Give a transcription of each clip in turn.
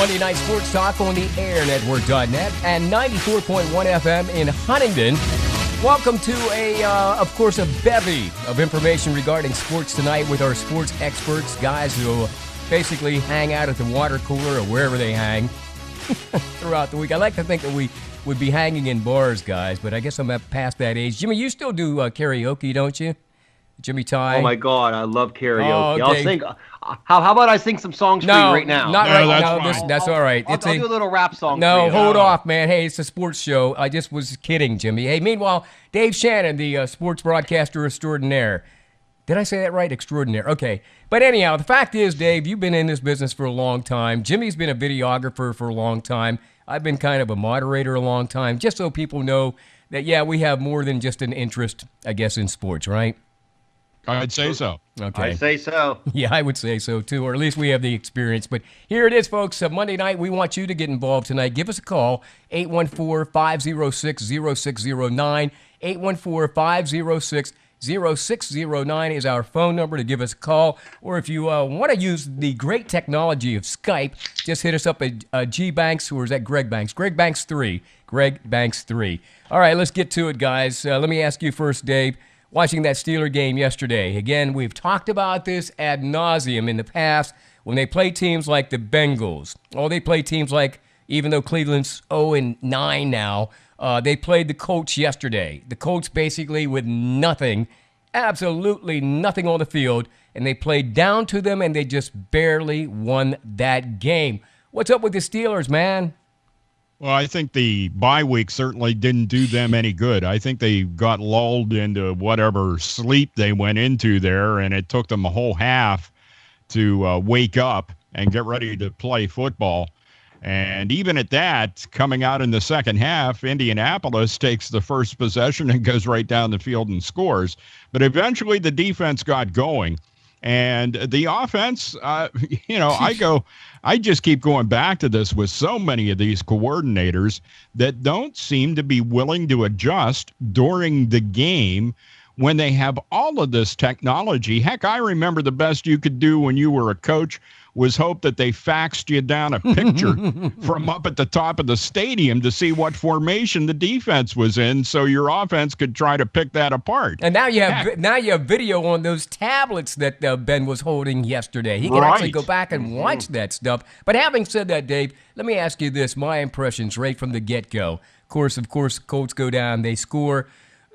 Monday Night Sports Talk on the AirNetwork.net and 94.1 FM in Huntingdon. Welcome to of course, a bevy of information regarding sports tonight with our sports experts, guys who basically hang out at the water cooler or wherever they hang throughout the week. I like to think that we would be hanging in bars, guys, but I guess I'm past that age. Jimmy, you still do karaoke, don't you? Jimmy Ty. Oh my God, I love karaoke. Oh, okay. I'll sing. How about I sing some songs for you right now? Not right now. fine. That's all right. I'll do a little rap song. No, for you. hold off, man. Hey, it's a sports show. I just was kidding, Jimmy. Hey, meanwhile, Dave Shannon, the sports broadcaster extraordinaire. Did I say that right? Extraordinaire. Okay. But anyhow, the fact is, Dave, you've been in this business for a long time. Jimmy's been a videographer for a long time. I've been kind of a moderator a long time, just so people know that, yeah, we have more than just an interest, I guess, in sports, right? I'd say so. Okay. I say so. Yeah, I would say so, too, or at least we have the experience. But here it is, folks. Monday night, we want you to get involved tonight. Give us a call, 814-506-0609. 814-506-0609 is our phone number to give us a call. Or if you want to use the great technology of Skype, just hit us up at G Banks, or is that Greg Banks? Greg Banks 3. Greg Banks 3. All right, let's get to it, guys. Let me ask you first, Dave. Watching that Steeler game yesterday, again, we've talked about this ad nauseum in the past when they play teams like the Bengals. Oh, they play teams like, even though Cleveland's 0-9 now, they played the Colts yesterday. The Colts basically with nothing, absolutely nothing on the field, and they played down to them, and they just barely won that game. What's up with the Steelers, man? Well, I think the bye week certainly didn't do them any good. I think they got lulled into whatever sleep they went into there, and it took them a whole half to wake up and get ready to play football. And even at that, coming out in the second half, Indianapolis takes the first possession and goes right down the field and scores. But eventually the defense got going. And the offense, I just keep going back to this with so many of these coordinators that don't seem to be willing to adjust during the game when they have all of this technology. Heck, I remember the best you could do when you were a coach was hope that they faxed you down a picture from up at the top of the stadium to see what formation the defense was in so your offense could try to pick that apart. And now you have video on those tablets that Ben was holding yesterday. He can actually go back and watch that stuff. But having said that, Dave, let me ask you this, my impressions right from the get-go. Of course, Colts go down, they score.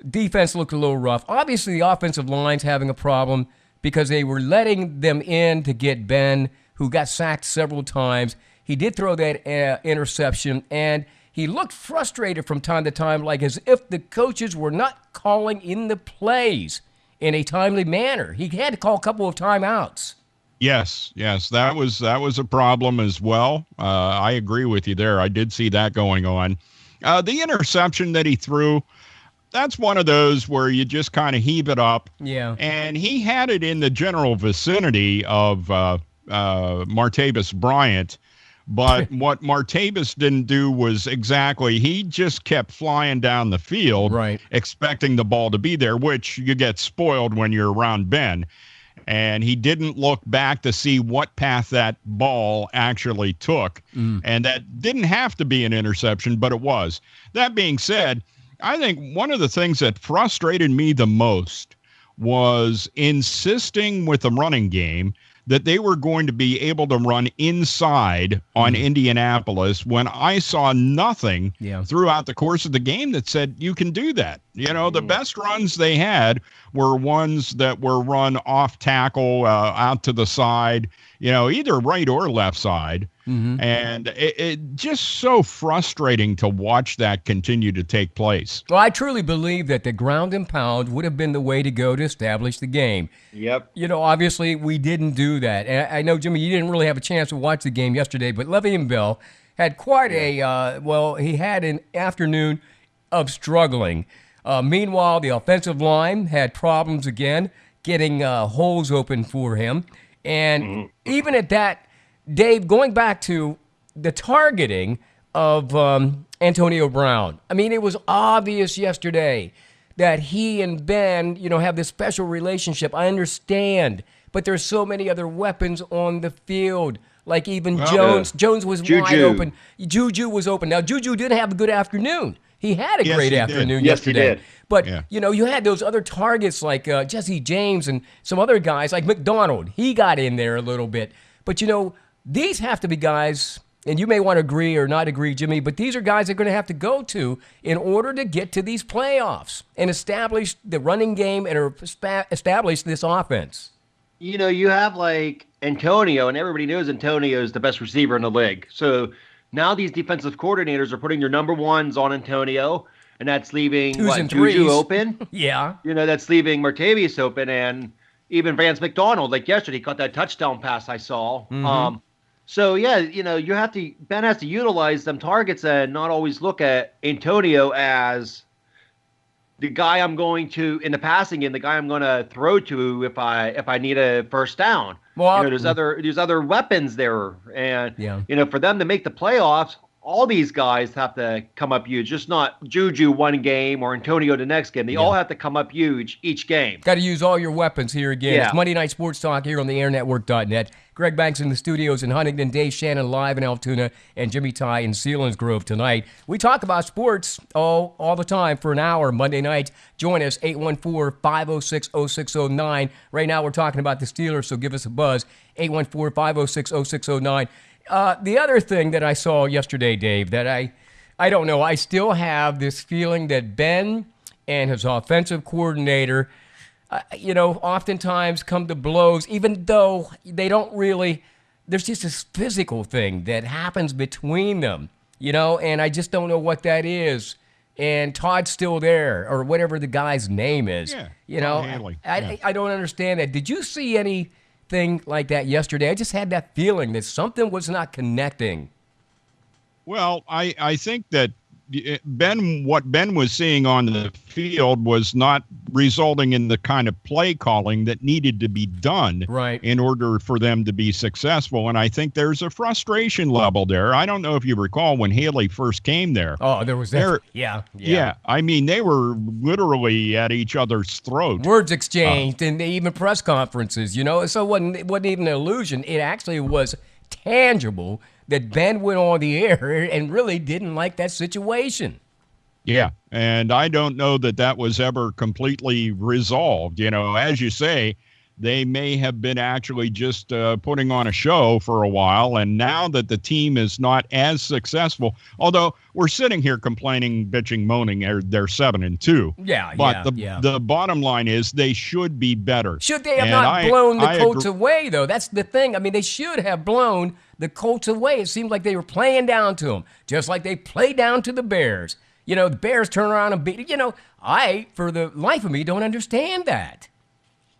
Defense looked a little rough. Obviously, the offensive line's having a problem because they were letting them in to get Ben, who got sacked several times. He did throw that interception, and he looked frustrated from time to time, like as if the coaches were not calling in the plays in a timely manner. He had to call a couple of timeouts. Yes, that was a problem as well. I agree with you there. I did see that going on. The interception that he threw, that's one of those where you just kind of heave it up. Yeah. And he had it in the general vicinity of Martavis Bryant, but what Martavis didn't do was he just kept flying down the field, right, expecting the ball to be there, which you get spoiled when you're around Ben. And he didn't look back to see what path that ball actually took. And that didn't have to be an interception, but it was. That being said, I think one of the things that frustrated me the most was insisting with the running game that they were going to be able to run inside on Indianapolis when I saw nothing throughout the course of the game that said you can do that. You know, the best runs they had were ones that were run off tackle, out to the side, you know, either right or left side. And it just so frustrating to watch that continue to take place. Well, I truly believe that the ground and pound would have been the way to go to establish the game. Yep. You know, obviously we didn't do that. And I know, Jimmy, you didn't really have a chance to watch the game yesterday, but Le'Veon Bell had quite he had an afternoon of struggling. Meanwhile, the offensive line had problems again, getting holes open for him. And even at that, Dave, going back to the targeting of Antonio Brown, I mean, it was obvious yesterday that he and Ben, have this special relationship. I understand, but there's so many other weapons on the field. Like even Well, Jones. Jones was Juju. wide open. Juju was open. Now, Juju did have a good afternoon. He had a Yes, great he did. afternoon Yes, he yesterday. did. But, Yeah. you had those other targets like Jesse James and some other guys like McDonald. He got in there a little bit. But, these have to be guys, and you may want to agree or not agree, Jimmy, but these are guys they're going to have to go to in order to get to these playoffs and establish the running game and establish this offense. You have like Antonio, and everybody knows Antonio is the best receiver in the league. So now these defensive coordinators are putting their number ones on Antonio, and that's leaving Twos and Juju threes. open. Yeah. That's leaving Martavius open, and even Vance McDonald, like yesterday, he caught that touchdown pass I saw. So yeah, Ben has to utilize them targets and not always look at Antonio as the guy I'm going to in the passing game, the guy I'm going to throw to if I need a first down. Well, there's other weapons there, and Yeah. For them to make the playoffs, all these guys have to come up huge. Just not Juju one game or Antonio the next game. They all have to come up huge each game. Got to use all your weapons here again. Yeah. It's Monday Night Sports Talk here on the airnetwork.net. Greg Banks in the studios in Huntington, Dave Shannon live in Altoona, and Jimmy Ty in Selinsgrove tonight. We talk about sports all the time for an hour Monday night. Join us, 814-506-0609. Right now we're talking about the Steelers, so give us a buzz, 814-506-0609. The other thing that I saw yesterday, Dave, that I don't know, I still have this feeling that Ben and his offensive coordinator oftentimes come to blows, even though they don't really, there's just this physical thing that happens between them, and I just don't know what that is. And Todd's still there, or whatever the guy's name is. Yeah, Todd Haley. I don't understand that. Did you see anything like that yesterday? I just had that feeling that something was not connecting. Well, I think that what Ben was seeing on the field was not resulting in the kind of play calling that needed to be done in order for them to be successful. And I think there's a frustration level there. I don't know if you recall when Haley first came there. Oh, there was that. Yeah. I mean, they were literally at each other's throat. Words exchanged and even press conferences, So it wasn't even an illusion. It actually was tangible that Ben went on the air and really didn't like that situation. Yeah, and I don't know that was ever completely resolved. As you say, they may have been actually just putting on a show for a while, and now that the team is not as successful, although we're sitting here complaining, bitching, moaning, they're 7-2. Yeah, but the bottom line is they should be better. Should they have not blown the Colts away, though? That's the thing. I mean, they should have blown the Colts away. It seemed like they were playing down to them, just like they played down to the Bears. The Bears turn around and beat. I, for the life of me, don't understand that.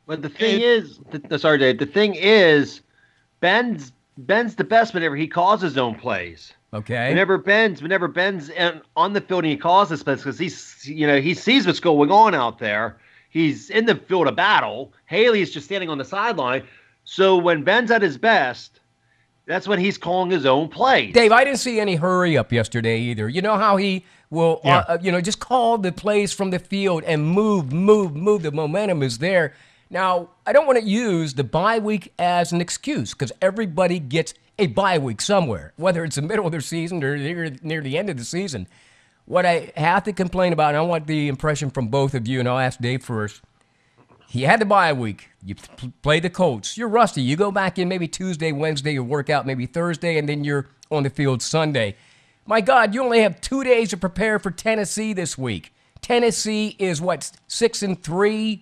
But the thing is, sorry, Dave. The thing is, Ben's the best whenever he calls his own plays. Okay. Whenever Ben's on the field and he calls his plays, because he sees what's going on out there. He's in the field of battle. Haley's just standing on the sideline. So when Ben's at his best, that's when he's calling his own plays. Dave, I didn't see any hurry up yesterday either. You know how he will, just call the plays from the field and move. The momentum is there. Now, I don't want to use the bye week as an excuse because everybody gets a bye week somewhere, whether it's the middle of their season or near the end of the season. What I have to complain about, and I want the impression from both of you, and I'll ask Dave first. He had the bye week. You play the Colts. You're rusty. You go back in maybe Tuesday, Wednesday, you work out maybe Thursday, and then you're on the field Sunday. My God, you only have 2 days to prepare for Tennessee this week. Tennessee is, 6-3?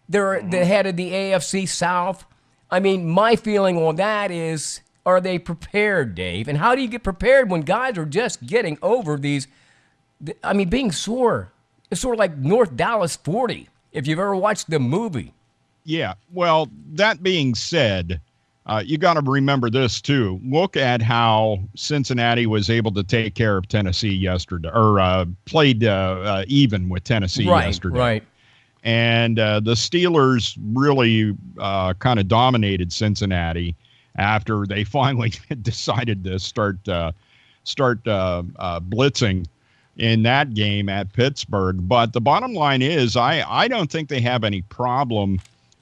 They're the head of the AFC South. I mean, my feeling on that is, are they prepared, Dave? And how do you get prepared when guys are just getting over these, being sore? It's sort of like North Dallas 40, if you've ever watched the movie. Yeah, well, that being said, you got to remember this, too. Look at how Cincinnati was able to take care of Tennessee yesterday, or played even with Tennessee yesterday. Right. And the Steelers really kind of dominated Cincinnati after they finally decided to start blitzing in that game at Pittsburgh. But the bottom line is I don't think they have any problem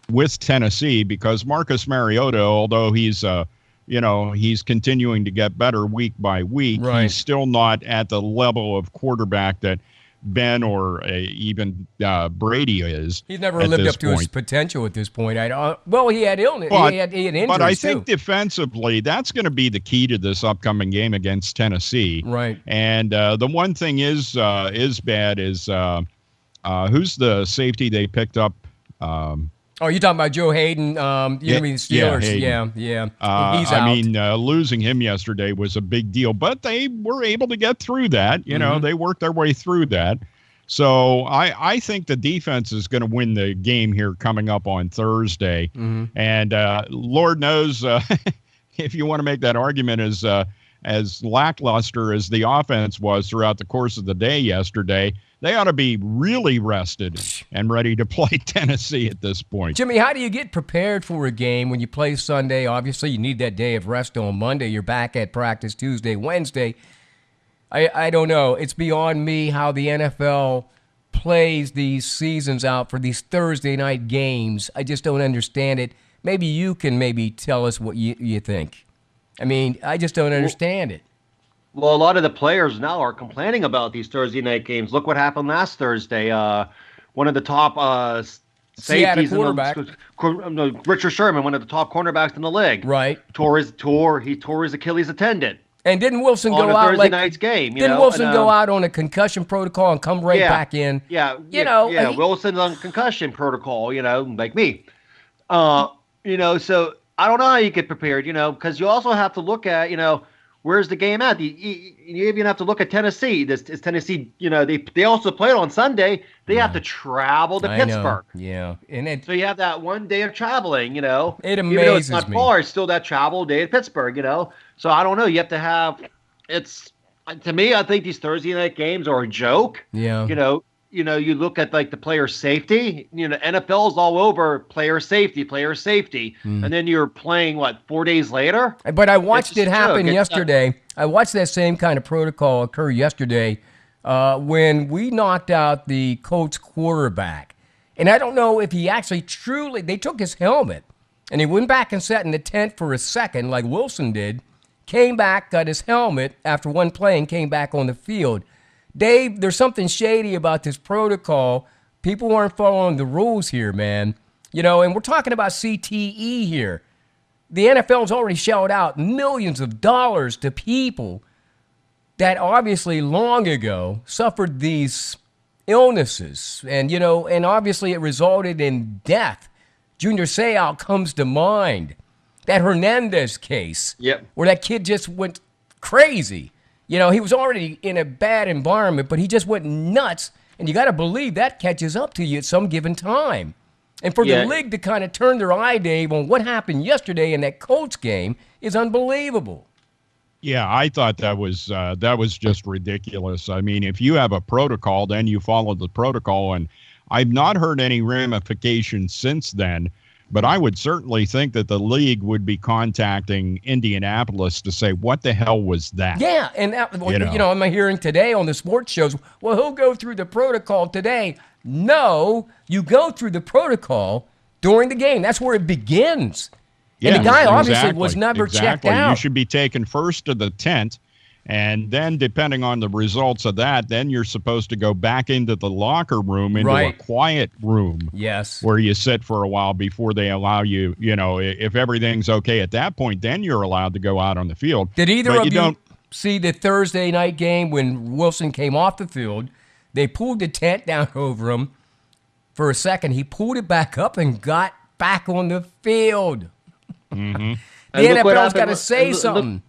with Tennessee because Marcus Mariota, although he's a he's continuing to get better week by week. Right. He's still not at the level of quarterback that Ben or even Brady is. He's never lived up to his potential at this point. Well, he had illness. He had injuries, but I think too. defensively, that's going to be the key to this upcoming game against Tennessee. Right. And the one thing is bad is who's the safety they picked up? Oh, you're talking about Joe Hayden? You mean the Steelers? Yeah. He's out. Losing him yesterday was a big deal, but they were able to get through that. They worked their way through that. So I think the defense is going to win the game here coming up on Thursday. And Lord knows if you want to make that argument as lackluster as the offense was throughout the course of the day yesterday, they ought to be really rested and ready to play Tennessee at this point. Jimmy, how do you get prepared for a game when you play Sunday? Obviously, you need that day of rest on Monday. You're back at practice Tuesday, Wednesday. I don't know. It's beyond me how the NFL plays these seasons out for these Thursday night games. I just don't understand it. Maybe you can tell us what you think. I mean, I just don't understand it. Well, a lot of the players now are complaining about these Thursday night games. Look what happened last Thursday. One of the top safeties, Richard Sherman, one of the top cornerbacks in the league, right, tore his Achilles tendon. And didn't Wilson go out Thursday night's game? Didn't Wilson go out on a concussion protocol and come back in? Wilson's on concussion protocol. Like me. So I don't know how you get prepared. Because you also have to look at where's the game at? You even have to look at Tennessee. Is Tennessee, they also played on Sunday. They have to travel to Pittsburgh. Yeah. So you have that one day of traveling, It amazes me. Even though it's not far, it's still that travel day to Pittsburgh, So I don't know. You have to have to me, I think these Thursday night games are a joke. Yeah. You look at like the player safety, NFL is all over player safety. And then you're playing 4 days later? But I watched it happen yesterday. I watched that same kind of protocol occur yesterday when we knocked out the Colts quarterback. And I don't know if he actually they took his helmet and he went back and sat in the tent for a second like Wilson did, came back, got his helmet after one play and came back on the field. Dave, there's something shady about this protocol. People aren't following the rules here, man. And we're talking about CTE here. The NFL's already shelled out millions of dollars to people that obviously long ago suffered these illnesses. And obviously it resulted in death. Junior Seau comes to mind. That Hernandez case, where that kid just went crazy. He was already in a bad environment, but he just went nuts. And you got to believe that catches up to you at some given time. And for the league to kind of turn their eye, Dave, on what happened yesterday in that Colts game is unbelievable. Yeah, I thought that was just ridiculous. I mean, if you have a protocol, then you follow the protocol. And I've not heard any ramifications since then. But I would certainly think that the league would be contacting Indianapolis to say, what the hell was that? Yeah, and I'm hearing today on the sports shows, well, who'll go through the protocol today? No, you go through the protocol during the game. That's where it begins. Yeah, and the guy obviously was never checked out. You should be taken first to the tent. And then, depending on the results of that, then you're supposed to go back into the locker room, into a quiet room. Yes. Where you sit for a while before they allow you, if everything's okay at that point, then you're allowed to go out on the field. Did either of you see the Thursday night game when Wilson came off the field? They pulled the tent down over him for a second. He pulled it back up and got back on the field. Mm-hmm. The NFL's got to say something.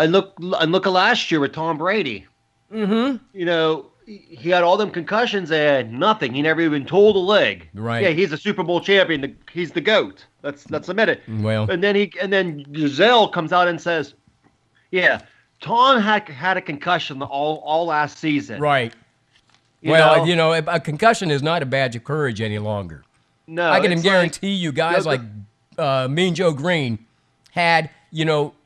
And look at last year with Tom Brady. Mm-hmm. He had all them concussions and nothing. He never even told the league. Right. Yeah, he's a Super Bowl champion. He's the GOAT. Let's admit it. Well. And then Giselle comes out and says, "Yeah, Tom had a concussion all last season." Right. A concussion is not a badge of courage any longer. No, I can guarantee you guys like Mean Joe Green had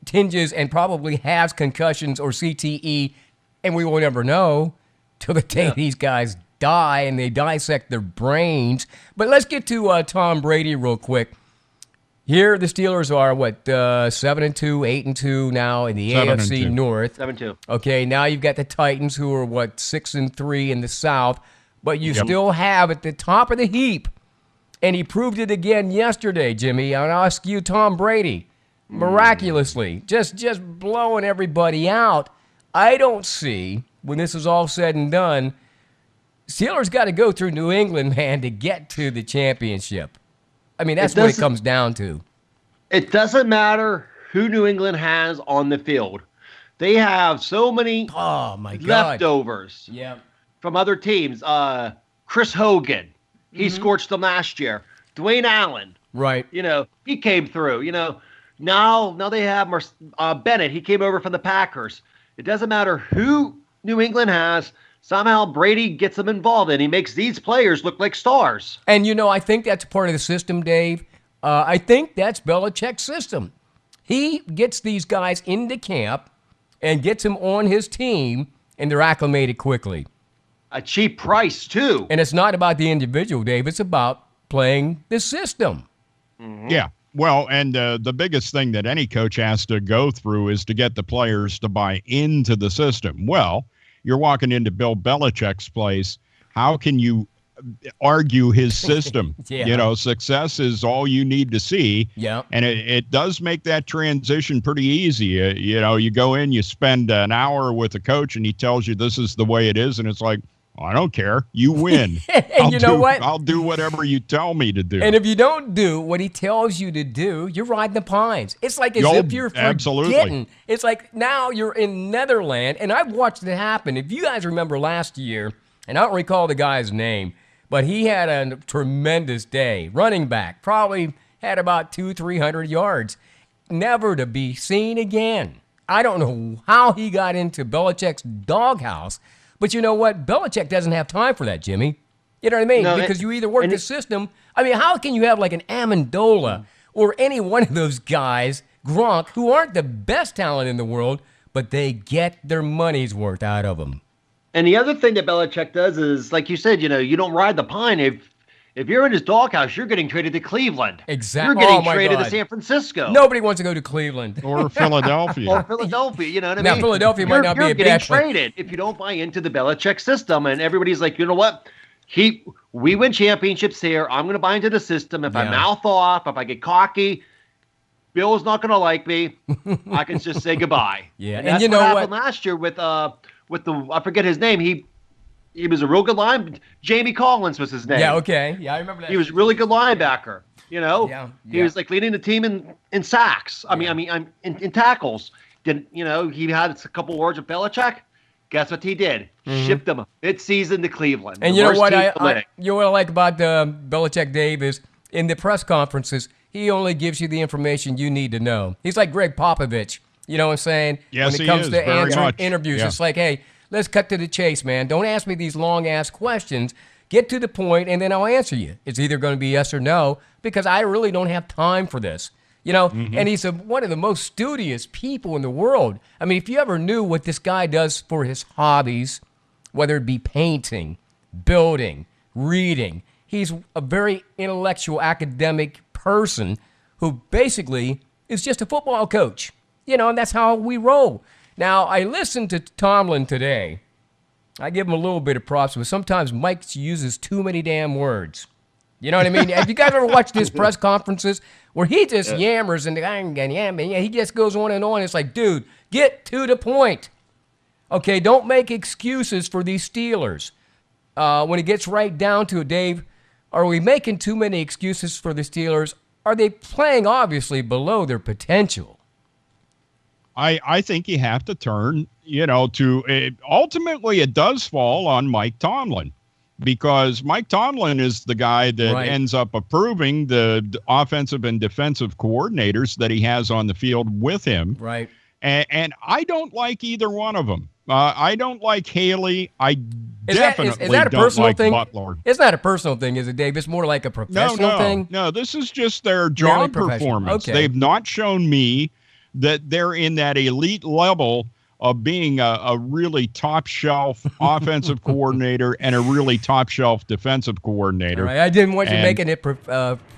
tinges and probably has concussions or CTE, and we will never know till the day these guys die and they dissect their brains. But let's get to Tom Brady real quick. Here, the Steelers are, 7-2, 8-2 now in the 7-2. AFC North. 7-2. Okay, now you've got the Titans, who are, 6-3 in the South. But you still have at the top of the heap, and he proved it again yesterday, Jimmy. I'll ask you, Tom Brady, miraculously, just blowing everybody out. I don't see, when this is all said and done, Steelers got to go through New England, man, to get to the championship. I mean, that's what it comes down to. It doesn't matter who New England has on the field. They have so many leftovers from other teams. Chris Hogan, he scorched them last year. Dwayne Allen, right? He came through. Now they have Bennett. He came over from the Packers. It doesn't matter who New England has. Somehow Brady gets them involved, and he makes these players look like stars. And, I think that's part of the system, Dave. I think that's Belichick's system. He gets these guys into camp and gets them on his team, and they're acclimated quickly. A cheap price, too. And it's not about the individual, Dave. It's about playing the system. Mm-hmm. Yeah. Well, and the biggest thing that any coach has to go through is to get the players to buy into the system. Well, you're walking into Bill Belichick's place. How can you argue his system? Success is all you need to see. Yeah. And it does make that transition pretty easy. You go in, you spend an hour with a coach, and he tells you this is the way it is. And it's like, I don't care. You win. What? I'll do whatever you tell me to do. And if you don't do what he tells you to do, you're riding the pines. It's like as if you're forgetting. Absolutely. It's like now you're in Netherland, and I've watched it happen. If you guys remember last year, and I don't recall the guy's name, but he had a tremendous day. Running back, probably had about 200-300 yards. Never to be seen again. I don't know how he got into Belichick's doghouse. But you know what? Belichick doesn't have time for that, Jimmy. You know what I mean? No, because you either work the system. I mean, how can you have like an Amendola or any one of those guys, Gronk, who aren't the best talent in the world, but they get their money's worth out of them? And the other thing that Belichick does is, like you said, you don't ride the pine. If you're in his doghouse, you're getting traded to Cleveland. Exactly. You're getting traded to San Francisco. Nobody wants to go to Cleveland. Or Philadelphia. You know what I mean? Now, Philadelphia might not be a You're bad getting traded if you don't buy into the Belichick system. And everybody's like, you know what? We win championships here. I'm going to buy into the system. If I mouth off, if I get cocky, Bill's not going to like me. I can just say goodbye. Yeah. And that's what happened last year with the I forget his name. He was a real good linebacker. Jamie Collins was his name. Yeah, okay. Yeah, I remember that. He was a really good linebacker. He was like leading the team in sacks. I mean, in tackles. He had a couple words with Belichick. Guess what he did? Shipped him mid-season to Cleveland. And you know what I like about Belichick, Dave, is in the press conferences, he only gives you the information you need to know. He's like Greg Popovich. You know what I'm saying? Yes, when it comes to answering interviews, yeah. It's like, hey, let's cut to the chase, man. Don't ask me these long-ass questions. Get to the point, and then I'll answer you. It's either going to be yes or no, because I really don't have time for this. And he's one of the most studious people in the world. I mean, if you ever knew what this guy does for his hobbies, whether it be painting, building, reading, he's a very intellectual, academic person who basically is just a football coach. And that's how we roll. Now, I listened to Tomlin today. I give him a little bit of props, but sometimes Mike uses too many damn words. You know what I mean? Have you guys ever watched his press conferences where he just yammers and he just goes on and on? It's like, dude, get to the point. Okay, don't make excuses for these Steelers. When it gets right down to it, Dave, are we making too many excuses for the Steelers? Are they playing obviously below their potential? I think you have to turn, ultimately it does fall on Mike Tomlin, because Mike Tomlin is the guy that ends up approving the offensive and defensive coordinators that he has on the field with him. Right. And I don't like either one of them. I don't like Haley. I definitely don't like Butler. It's not a personal thing, is it, Dave? It's more like a professional thing? No, this is just their job performance. Okay. They've not shown me that they're in that elite level of being a really top shelf offensive coordinator and a really top shelf defensive coordinator. All right. I didn't want you making it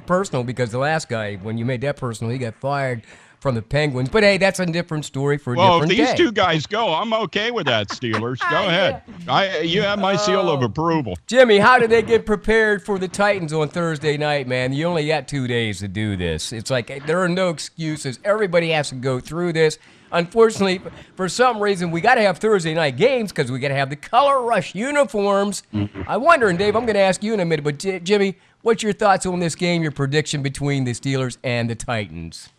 personal, because the last guy, when you made that personal, he got fired from the Penguins. But hey, that's a different story for a different day. Well, if these two guys go, I'm okay with that, Steelers. Go ahead. You have my seal of approval. Jimmy, how did they get prepared for the Titans on Thursday night, man? You only got 2 days to do this. It's like there are no excuses. Everybody has to go through this. Unfortunately, for some reason, we got to have Thursday night games because we got to have the Color Rush uniforms. I wonder, and Dave, I'm going to ask you in a minute, but Jimmy, what's your thoughts on this game, your prediction between the Steelers and the Titans?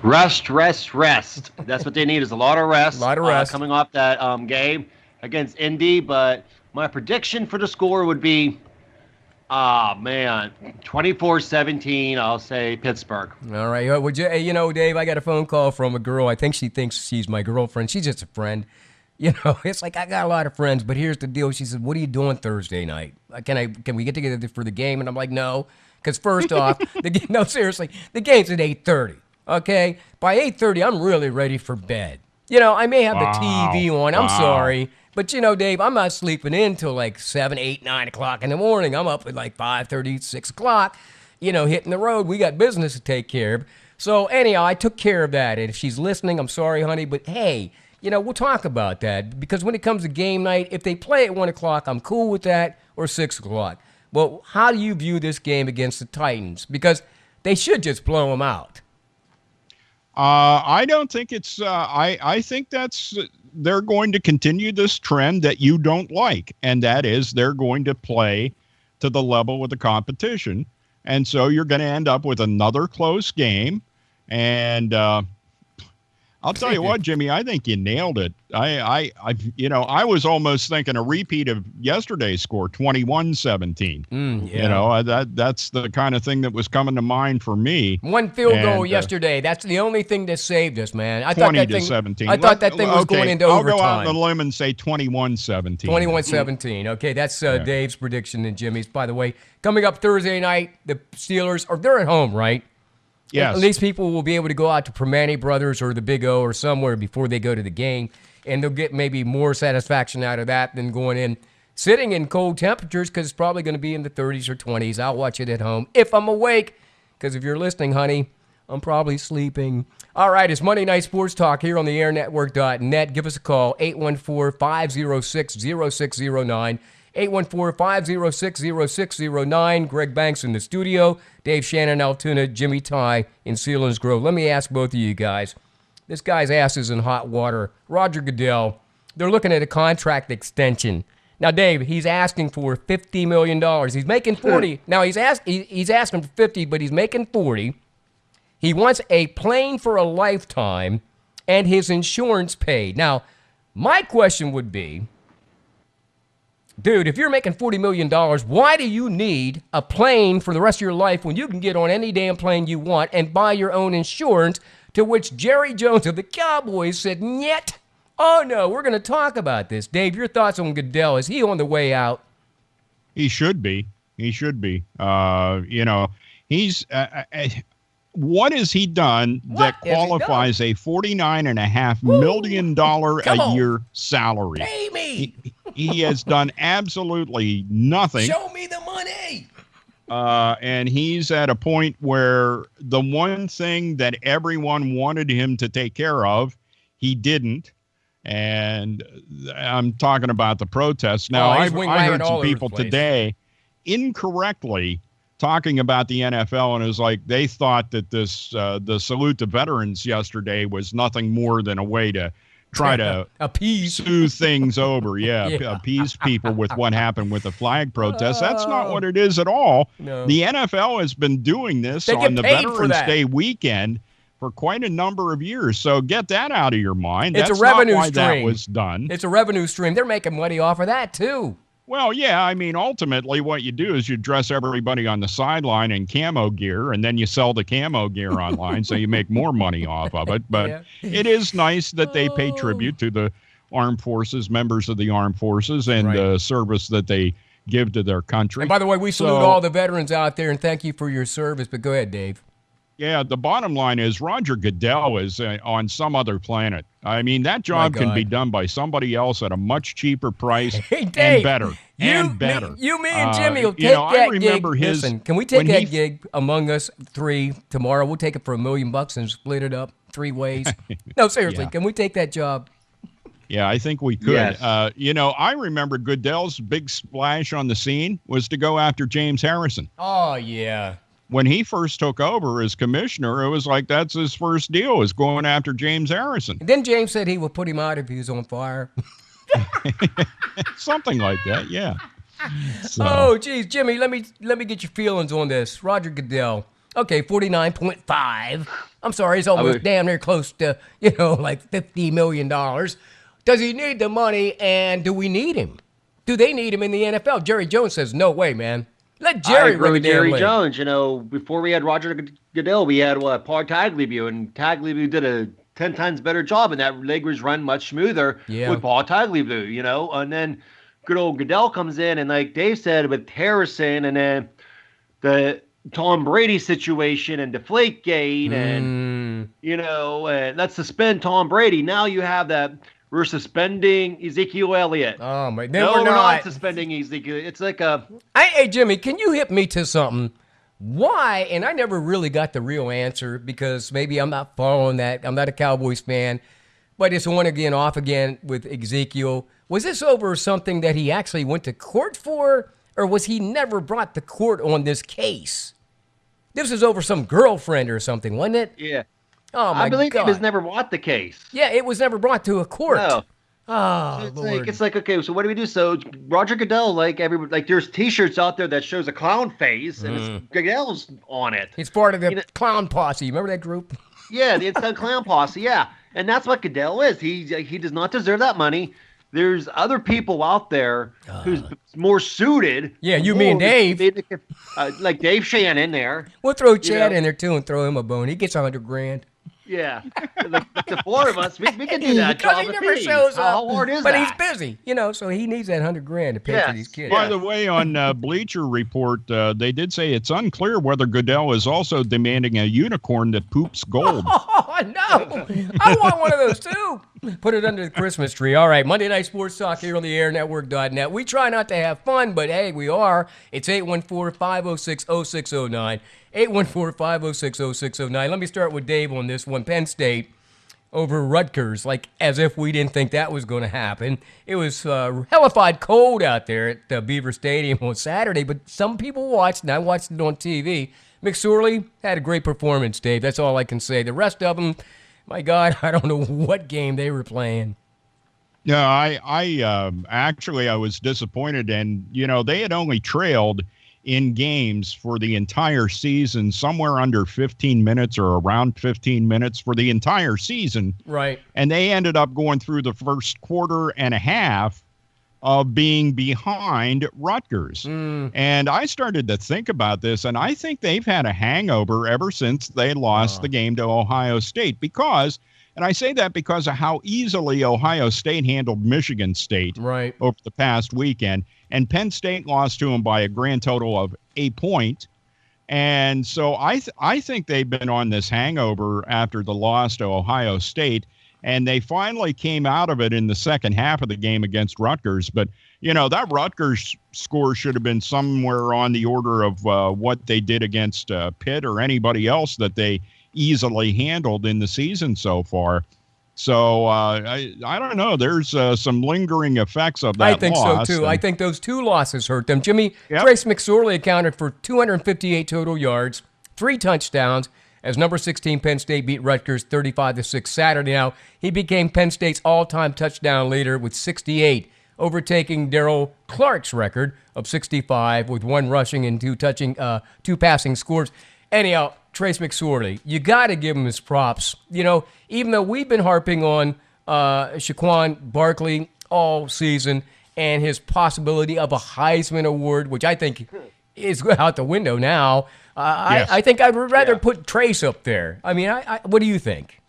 Rest. That's what they need, is a lot of rest. A lot of rest. Coming off that game against Indy. But my prediction for the score would be, 24-17, I'll say Pittsburgh. All right. Would you, Dave, I got a phone call from a girl. I think she thinks she's my girlfriend. She's just a friend. It's like I got a lot of friends, but here's the deal. She said, what are you doing Thursday night? Can we get together for the game? And I'm like, no. Because first off, no, seriously, the game's at 8:30. Okay, by 8:30, I'm really ready for bed. I may have the TV on. I'm sorry, but Dave, I'm not sleeping in till like 7, 8, 9 o'clock in the morning. I'm up at like 5:30, 6 o'clock. Hitting the road. We got business to take care of. So anyhow, I took care of that. And if she's listening, I'm sorry, honey, but hey, we'll talk about that, because when it comes to game night, if they play at 1 o'clock, I'm cool with that, or 6 o'clock. Well, how do you view this game against the Titans? Because they should just blow them out. I don't think it's. I think they're going to continue this trend that you don't like, and that is they're going to play to the level of the competition, and so you're going to end up with another close game. And I'll tell you what, Jimmy, I think you nailed it. I was almost thinking a repeat of yesterday's score, 21-17. Yeah. That's the kind of thing that was coming to mind for me. One field goal yesterday. That's the only thing that saved us, man. 20-17. I thought that thing was going into overtime. I'll go out on the limb and say 21-17. 21-17. Okay, that's Dave's prediction and Jimmy's. By the way, coming up Thursday night, the Steelers, they're at home, right? Yes. At least people will be able to go out to Primanti Brothers or the Big O or somewhere before they go to the game, and they'll get maybe more satisfaction out of that than going in, sitting in cold temperatures, because it's probably going to be in the 30s or 20s. I'll watch it at home if I'm awake, because if you're listening, honey, I'm probably sleeping. All right, it's Monday Night Sports Talk here on the airnetwork.net. Give us a call, 814-506-0609. 814-506-0609. Greg Banks in the studio. Dave Shannon, Altoona, Jimmy Ty in Selinsgrove. Let me ask both of you guys. This guy's ass is in hot water. Roger Goodell, they're looking at a contract extension. Now, Dave, he's asking for $50 million. He's making 40. Now, he's asking for 50, but he's making 40. He wants a plane for a lifetime and his insurance paid. Now, my question would be, dude, if you're making $40 million, why do you need a plane for the rest of your life when you can get on any damn plane you want and buy your own insurance? To which Jerry Jones of the Cowboys said, "Nyet. Oh, no, we're going to talk about this." Dave, your thoughts on Goodell? Is he on the way out? He should be. He's what has he done that qualifies a $49.5 million a year salary? Pay me. He has done absolutely nothing. Show me the money. And he's at a point where the one thing that everyone wanted him to take care of, he didn't. And I'm talking about the protests. Now, I heard some people today incorrectly talking about the NFL, and it was like they thought that this the salute to veterans yesterday was nothing more than a way to try to smooth things over. Appease people with what happened with the flag protest. That's not what it is at all. No. The NFL has been doing this on the Veterans Day weekend for quite a number of years. So get that out of your mind. It's That's a revenue not why stream. That was done. It's a revenue stream. They're making money off of that, too. Well, yeah, I mean, ultimately what you do is you dress everybody on the sideline in camo gear, and then you sell the camo gear online, so you make more money off of it. But It is nice that they pay tribute to the armed forces, members of the armed forces, and the service that they give to their country. And by the way, we salute all the veterans out there, and thank you for your service. But go ahead, Dave. Yeah, the bottom line is Roger Goodell is on some other planet. I mean, that job can be done by somebody else at a much cheaper price Hey, and Dave, better. Me, and Jimmy will take I that remember gig. his. Listen, can we take that gig among us three tomorrow? We'll take it for $1 million and split it up 3 ways. No, seriously, Yeah. can we take that job? Yeah, I think we could. Yes. I remember Goodell's big splash on the scene was to go after James Harrison. Oh, yeah. When he first took over as commissioner, it was like that's his first deal, was going after James Harrison. And then James said he would put him out if he was on fire. Something like that, yeah. So, Oh, geez, Jimmy, let me get your feelings on this. Roger Goodell. Okay, 49.5. I'm sorry, it's almost damn near close to, like $50 million. Does he need the money, and do we need him? Do they need him in the NFL? Jerry Jones says, no way, man. Let Jerry I agree run with the damn Jerry league. Jones. Before we had Roger Goodell, we had Paul Tagliabue, and Tagliabue did a 10 times better job, and that league was run much smoother with Paul Tagliabue, and then good old Goodell comes in, and like Dave said, with Harrison, and then the Tom Brady situation and Deflategate, and, let's suspend Tom Brady. Now you have that. We're suspending Ezekiel Elliott. Oh, my. No, we're not suspending Ezekiel. It's like a... Hey, Jimmy, can you hit me to something? Why? And I never really got the real answer because maybe I'm not following that. I'm not a Cowboys fan. But it's on again, off again with Ezekiel. Was this over something that he actually went to court for? Or was he never brought to court on this case? This was over some girlfriend or something, wasn't it? Yeah. Oh, my I believe God. he was never brought the case. Yeah, it was never brought to a court. No. Oh, So Lord. it's like, okay, so what do we do? So Roger Goodell, there's T-shirts out there that shows a clown face, and it's Goodell's on it. He's part of the clown posse. Remember that group? Yeah, the Inside Clown Posse. Yeah, and that's what Goodell is. He does not deserve that money. There's other people out there who's more suited. Yeah, you mean Dave. Like Dave Shannon there. We'll throw Chad in there, too, and throw him a bone. He gets $100,000. Yeah, like the 4 of us, we can do that Because job. he never shows up. How hard is but that? he's busy, so he needs that $100,000 to pay for these kids. By the way, on Bleacher Report, they did say it's unclear whether Goodell is also demanding a unicorn that poops gold. Oh, no. I want one of those, too. Put it under the Christmas tree. All right, Monday Night Sports Talk here on the airnetwork.net. We try not to have fun, but, hey, we are. It's 814-506-0609. 814-506-0609. Let me start with Dave on this one. Penn State over Rutgers, like as if we didn't think that was going to happen. It was hellified cold out there at Beaver Stadium on Saturday, but some people watched, and I watched it on TV. McSorley had a great performance, Dave. That's all I can say. The rest of them, my God, I don't know what game they were playing. No, I actually was disappointed, and they had only trailed in games for the entire season, somewhere under 15 minutes or around 15 minutes for the entire season. Right. And they ended up going through the first quarter and a half of being behind Rutgers. And I started to think about this, and I think they've had a hangover ever since they lost the game to Ohio State because, and I say that because of how easily Ohio State handled Michigan State over the past weekend. And Penn State lost to them by a grand total of 8 points. And so I think they've been on this hangover after the loss to Ohio State. And they finally came out of it in the second half of the game against Rutgers. But, that Rutgers score should have been somewhere on the order of what they did against Pitt or anybody else that they easily handled in the season so far. So I don't know. There's some lingering effects of that loss. I think so, too. I think those 2 losses hurt them. Jimmy, Trace McSorley accounted for 258 total yards, 3 touchdowns, as number 16 Penn State beat Rutgers 35-6 Saturday. Now, he became Penn State's all-time touchdown leader with 68, overtaking Darrell Clark's record of 65 with 1 rushing and 2 passing scores. Anyhow, Trace McSorley, you got to give him his props. Even though we've been harping on Saquon Barkley all season and his possibility of a Heisman Award, which I think is out the window now, I think I'd rather put Trace up there. I mean, what do you think?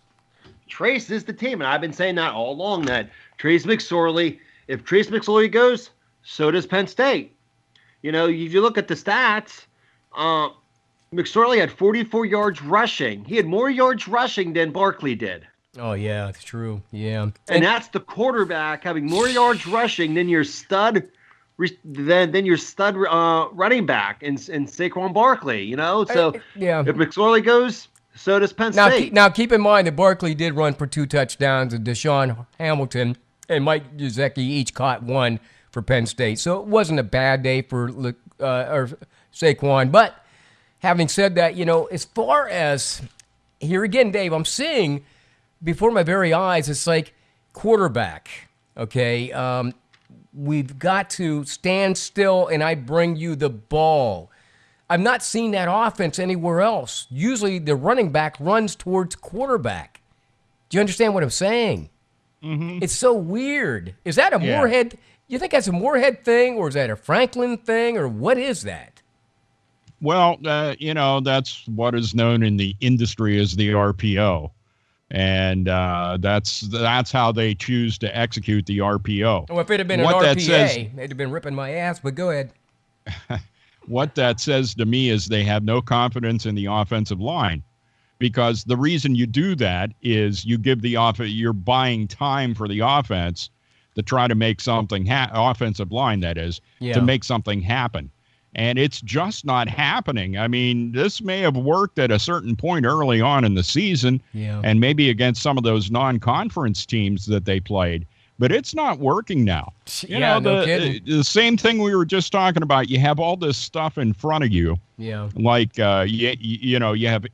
Trace is the team, and I've been saying that all along, that Trace McSorley, if Trace McSorley goes, so does Penn State. You look at the stats, McSorley had 44 yards rushing. He had more yards rushing than Barkley did. Oh yeah, it's true. Yeah, And that's the quarterback having more yards rushing than your stud running back in Saquon Barkley, you know? So yeah. if McSorley goes, so does Penn State. Now keep in mind that Barkley did run for 2 touchdowns, and Deshaun Hamilton and Mike Gesicki each caught 1 for Penn State. So it wasn't a bad day for or Saquon. But having said that, you know, as far as here again, Dave, I'm seeing before my very eyes, it's like quarterback. Okay, we've got to stand still, and I bring you the ball. I'm not seeing that offense anywhere else. Usually the running back runs towards quarterback. Do you understand what I'm saying? Mm-hmm. It's so weird. Is that a Moorhead? You think that's a Moorhead thing, or is that a Franklin thing, or what is that? Well, you know, that's what is known in the industry as the RPO. And that's how they choose to execute the RPO. Well, if it had been what an RPA, they'd have been ripping my ass, but go ahead. What that says to me is they have no confidence in the offensive line, because the reason you do that is you give the you're buying time for the offense to try to make something offensive line, that is, to make something happen. And it's just not happening. I mean, this may have worked at a certain point early on in the season, and maybe against some of those non-conference teams that they played, but it's not working now. You know, no kidding. The same thing we were just talking about. You have all this stuff in front of you. Yeah. Like, you know, you have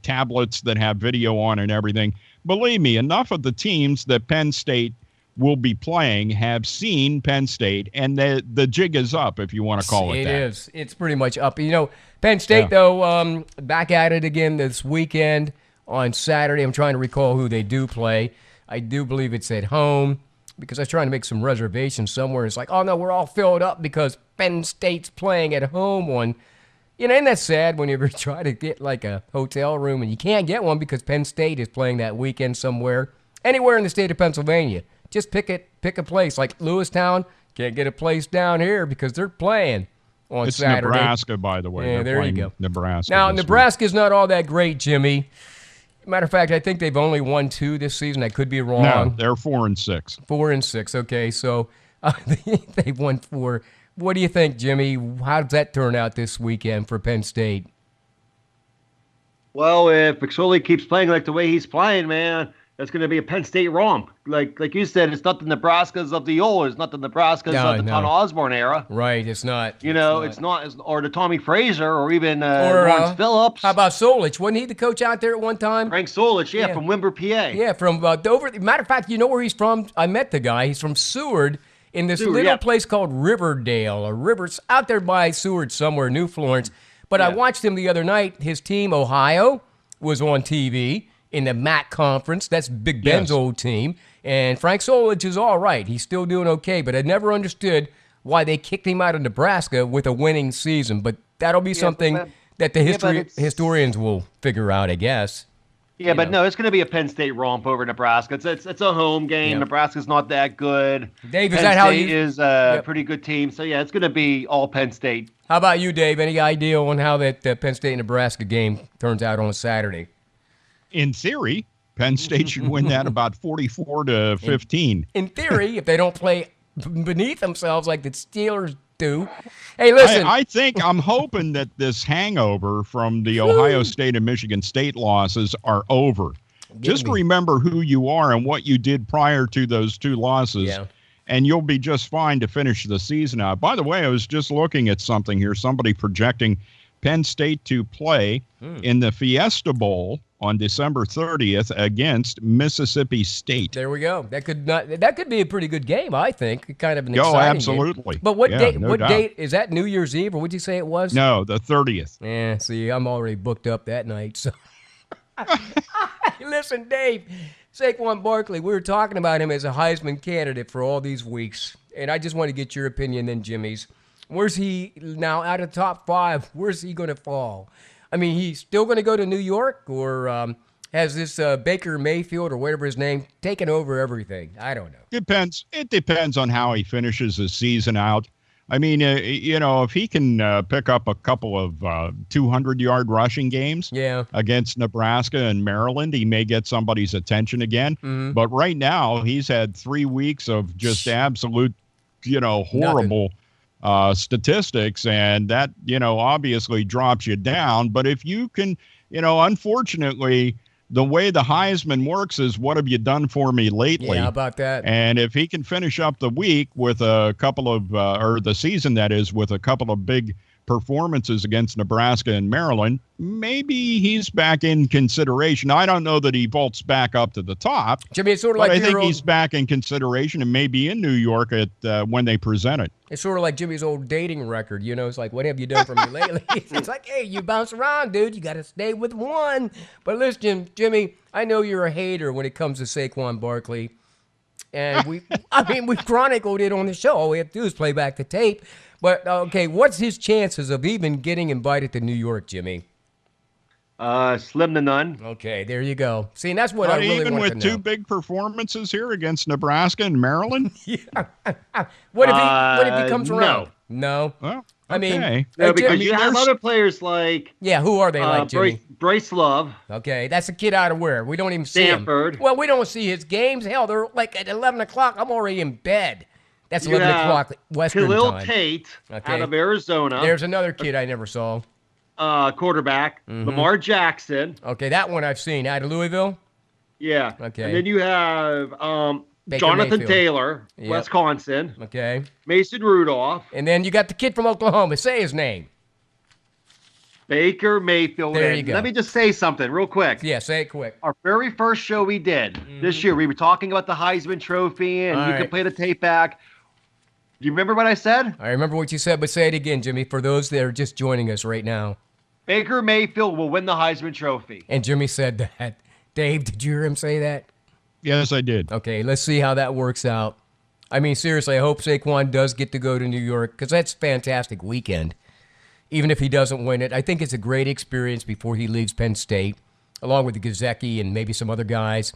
tablets that have video on and everything. Believe me, enough of the teams that Penn State will be playing have seen Penn State, and the jig is up, if you want to call it that. It is. It's pretty much up. You know, Penn State, though, back at it again this weekend on Saturday. I'm trying to recall who they do play. I do believe it's at home, because I was trying to make some reservations somewhere. It's like, oh, no, we're all filled up because Penn State's playing at home on. You know, isn't that sad when you ever try to get like a hotel room and you can't get one because Penn State is playing that weekend somewhere, anywhere in the state of Pennsylvania. Just pick a place like Lewistown. Can't get a place down here because they're playing on Saturday. It's Nebraska, by the way. Yeah, there you go. Nebraska. Now, Nebraska's not all that great, Jimmy. Matter of fact, I think they've only won 2 this season. I could be wrong. No, they're 4-6. 4-6. Okay, so they've won 4. What do you think, Jimmy? How does that turn out this weekend for Penn State? Well, if McSorley keeps playing like the way he's playing, man, that's going to be a Penn State romp. Like you said, it's not the Nebraskas of the old. It's not the Nebraskas of the Tom Osborne era. Right, it's not. You know, it's not or the Tommy Fraser or even Lawrence Phillips. How about Solich? Wasn't he the coach out there at one time? Frank Solich, from Wimber, PA. Yeah, from Dover. Matter of fact, you know where he's from? I met the guy. He's from Seward, in this little place called Riverdale, or Rivers, out there by Seward somewhere, New Florence. But I watched him the other night. His team, Ohio, was on TV in the MAC conference. That's Big Ben's old team. And Frank Solich is all right. He's still doing okay. But I never understood why they kicked him out of Nebraska with a winning season. But that'll be something that the historians will figure out, I guess. Yeah, but no, it's going to be a Penn State romp over Nebraska. It's a home game. Yeah. Nebraska's not that good. Dave, is Penn that how State is a pretty good team. So, yeah, it's going to be all Penn State. How about you, Dave? Any idea on how that Penn State-Nebraska game turns out on Saturday? In theory, Penn State should win that about 44-15. In theory, if they don't play beneath themselves like the Steelers do. Hey, listen. I'm hoping that this hangover from the Ohio State and Michigan State losses are over. Just remember who you are and what you did prior to those 2 losses, and you'll be just fine to finish the season out. By the way, I was just looking at something here. Somebody projecting Penn State to play in the Fiesta Bowl on December 30th against Mississippi State. There we go. That could be a pretty good game, I think. Kind of an exciting absolutely. game. But what date is that? New Year's Eve, or would you say it was? No, the 30th. Yeah, see, I'm already booked up that night. So listen, Dave, Saquon Barkley, we were talking about him as a Heisman candidate for all these weeks, and I just want to get your opinion then, Jimmy's. Where's he now out of the top 5? Where's he going to fall? I mean, he's still going to go to New York, or has this Baker Mayfield or whatever his name taken over everything? I don't know. It depends on how he finishes his season out. I mean, if he can pick up a couple of 200-yard rushing games Yeah. against Nebraska and Maryland, he may get somebody's attention again. Mhm. But right now, he's had 3 weeks of just absolute, horrible statistics, and that, obviously drops you down. But if you can, unfortunately, the way the Heisman works is, what have you done for me lately? Yeah, how about that? And if he can finish up the week with a couple of, or the season that is, with a couple of big performances against Nebraska and Maryland, maybe he's back in consideration. I don't know that he vaults back up to the top, Jimmy, it's sort of but like I think your he's old, back in consideration and maybe in New York at when they present it. it's sort of like Jimmy's old dating record. It's like, what have you done for me lately? It's like, hey, you bounce around, dude. You got to stay with one. But listen, Jimmy, I know you're a hater when it comes to Saquon Barkley. And we've chronicled it on the show. All we have to do is play back the tape. But, okay, what's his chances of even getting invited to New York, Jimmy? Slim to none. Okay, there you go. See, and that's what I Not really even want with to two know. big performances here against Nebraska and Maryland. What if he comes no. around? No. Well, I mean, okay. No, because Jimmy, you have there's- other players like yeah, who are they like, Jimmy? Bryce Love. Okay, that's a kid out of where? We don't even see Stanford. him. Well, we don't see his games. Hell, they're like at 11 o'clock. I'm already in bed. That's You 11 have o'clock Western Khalil time. Tate Okay. out of Arizona. There's another kid I never saw. Quarterback. Mm-hmm. Lamar Jackson. Okay, that one I've seen. Out of Louisville? Yeah. Okay. And then you have Baker Jonathan Mayfield. Taylor, Yep. Wisconsin. Okay. Mason Rudolph. And then you got the kid from Oklahoma. Say his name. Baker Mayfield. There And you go. Let me just say something real quick. Yeah, say it quick. Our very first show we did this year, we were talking about the Heisman Trophy, and All you right. can play the tape back. Do you remember what I said? I remember what you said, but say it again, Jimmy, for those that are just joining us right now. Baker Mayfield will win the Heisman Trophy. And Jimmy said that. Dave, did you hear him say that? Yes, I did. Okay, let's see how that works out. I mean, seriously, I hope Saquon does get to go to New York because that's a fantastic weekend. Even if he doesn't win it, I think it's a great experience before he leaves Penn State, along with Gazeki and maybe some other guys,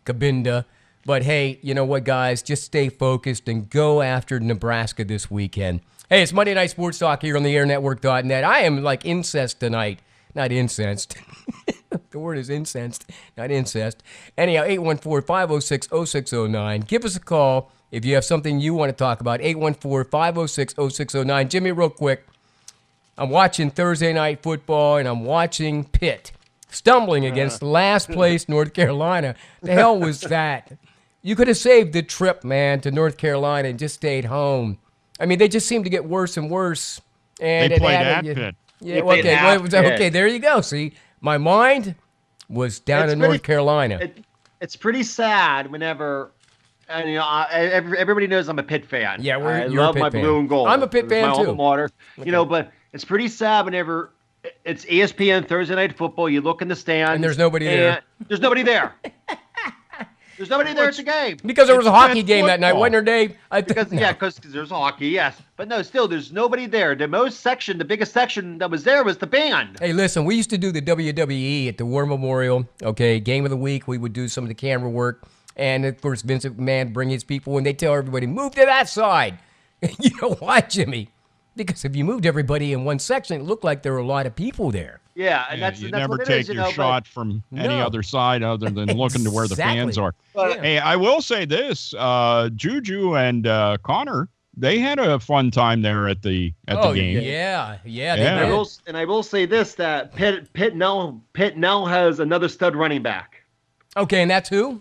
Kabinda. But hey, you know what, guys? Just stay focused and go after Nebraska this weekend. Hey, it's Monday Night Sports Talk here on the airnetwork.net. I am like incensed tonight. Not incensed. The word is incensed, not incest. Anyhow, 814-506-0609. Give us a call if you have something you want to talk about. 814-506-0609. Jimmy, real quick. I'm watching Thursday Night Football, and I'm watching Pitt stumbling against last place North Carolina. The hell was that? You could have saved the trip, man, to North Carolina and just stayed home. I mean, they just seem to get worse and worse. And They it played had- at Pitt. Yeah, They played okay, at well, Pitt. okay, there you go. See, my mind was down It's in pretty- North Carolina. It's pretty sad whenever, and everybody knows I'm a Pitt fan. Yeah, I you're a love Pitt my fan. blue and gold. I'm a Pitt It's fan, my too. alma mater. But it's pretty sad whenever it's ESPN Thursday Night Football. You look in the stands, And there's nobody there. and there's nobody there. There's nobody there at the game. Because there was a It's hockey Pitt game that night, football. wasn't there, Dave? Because No. because there's hockey, yes, but no, still there's nobody there. The biggest section that was there was the band. Hey, listen, we used to do the WWE at the War Memorial. Okay, game of the week. We would do some of the camera work. And, of course, Vince McMahon would bring his people, and they tell everybody, move to that side. You know why, Jimmy? Because if you moved everybody in one section, it looked like there were a lot of people there. Yeah, and that's you that's never what it take is, your but- shot from any No. other side other than looking to where the fans Exactly. are. But- Hey, I will say this: Juju and Connor, they had a fun time there at the game. Yeah. they Yeah. did. And I will say this: that Pitt now has another stud running back, Okay, and that's who?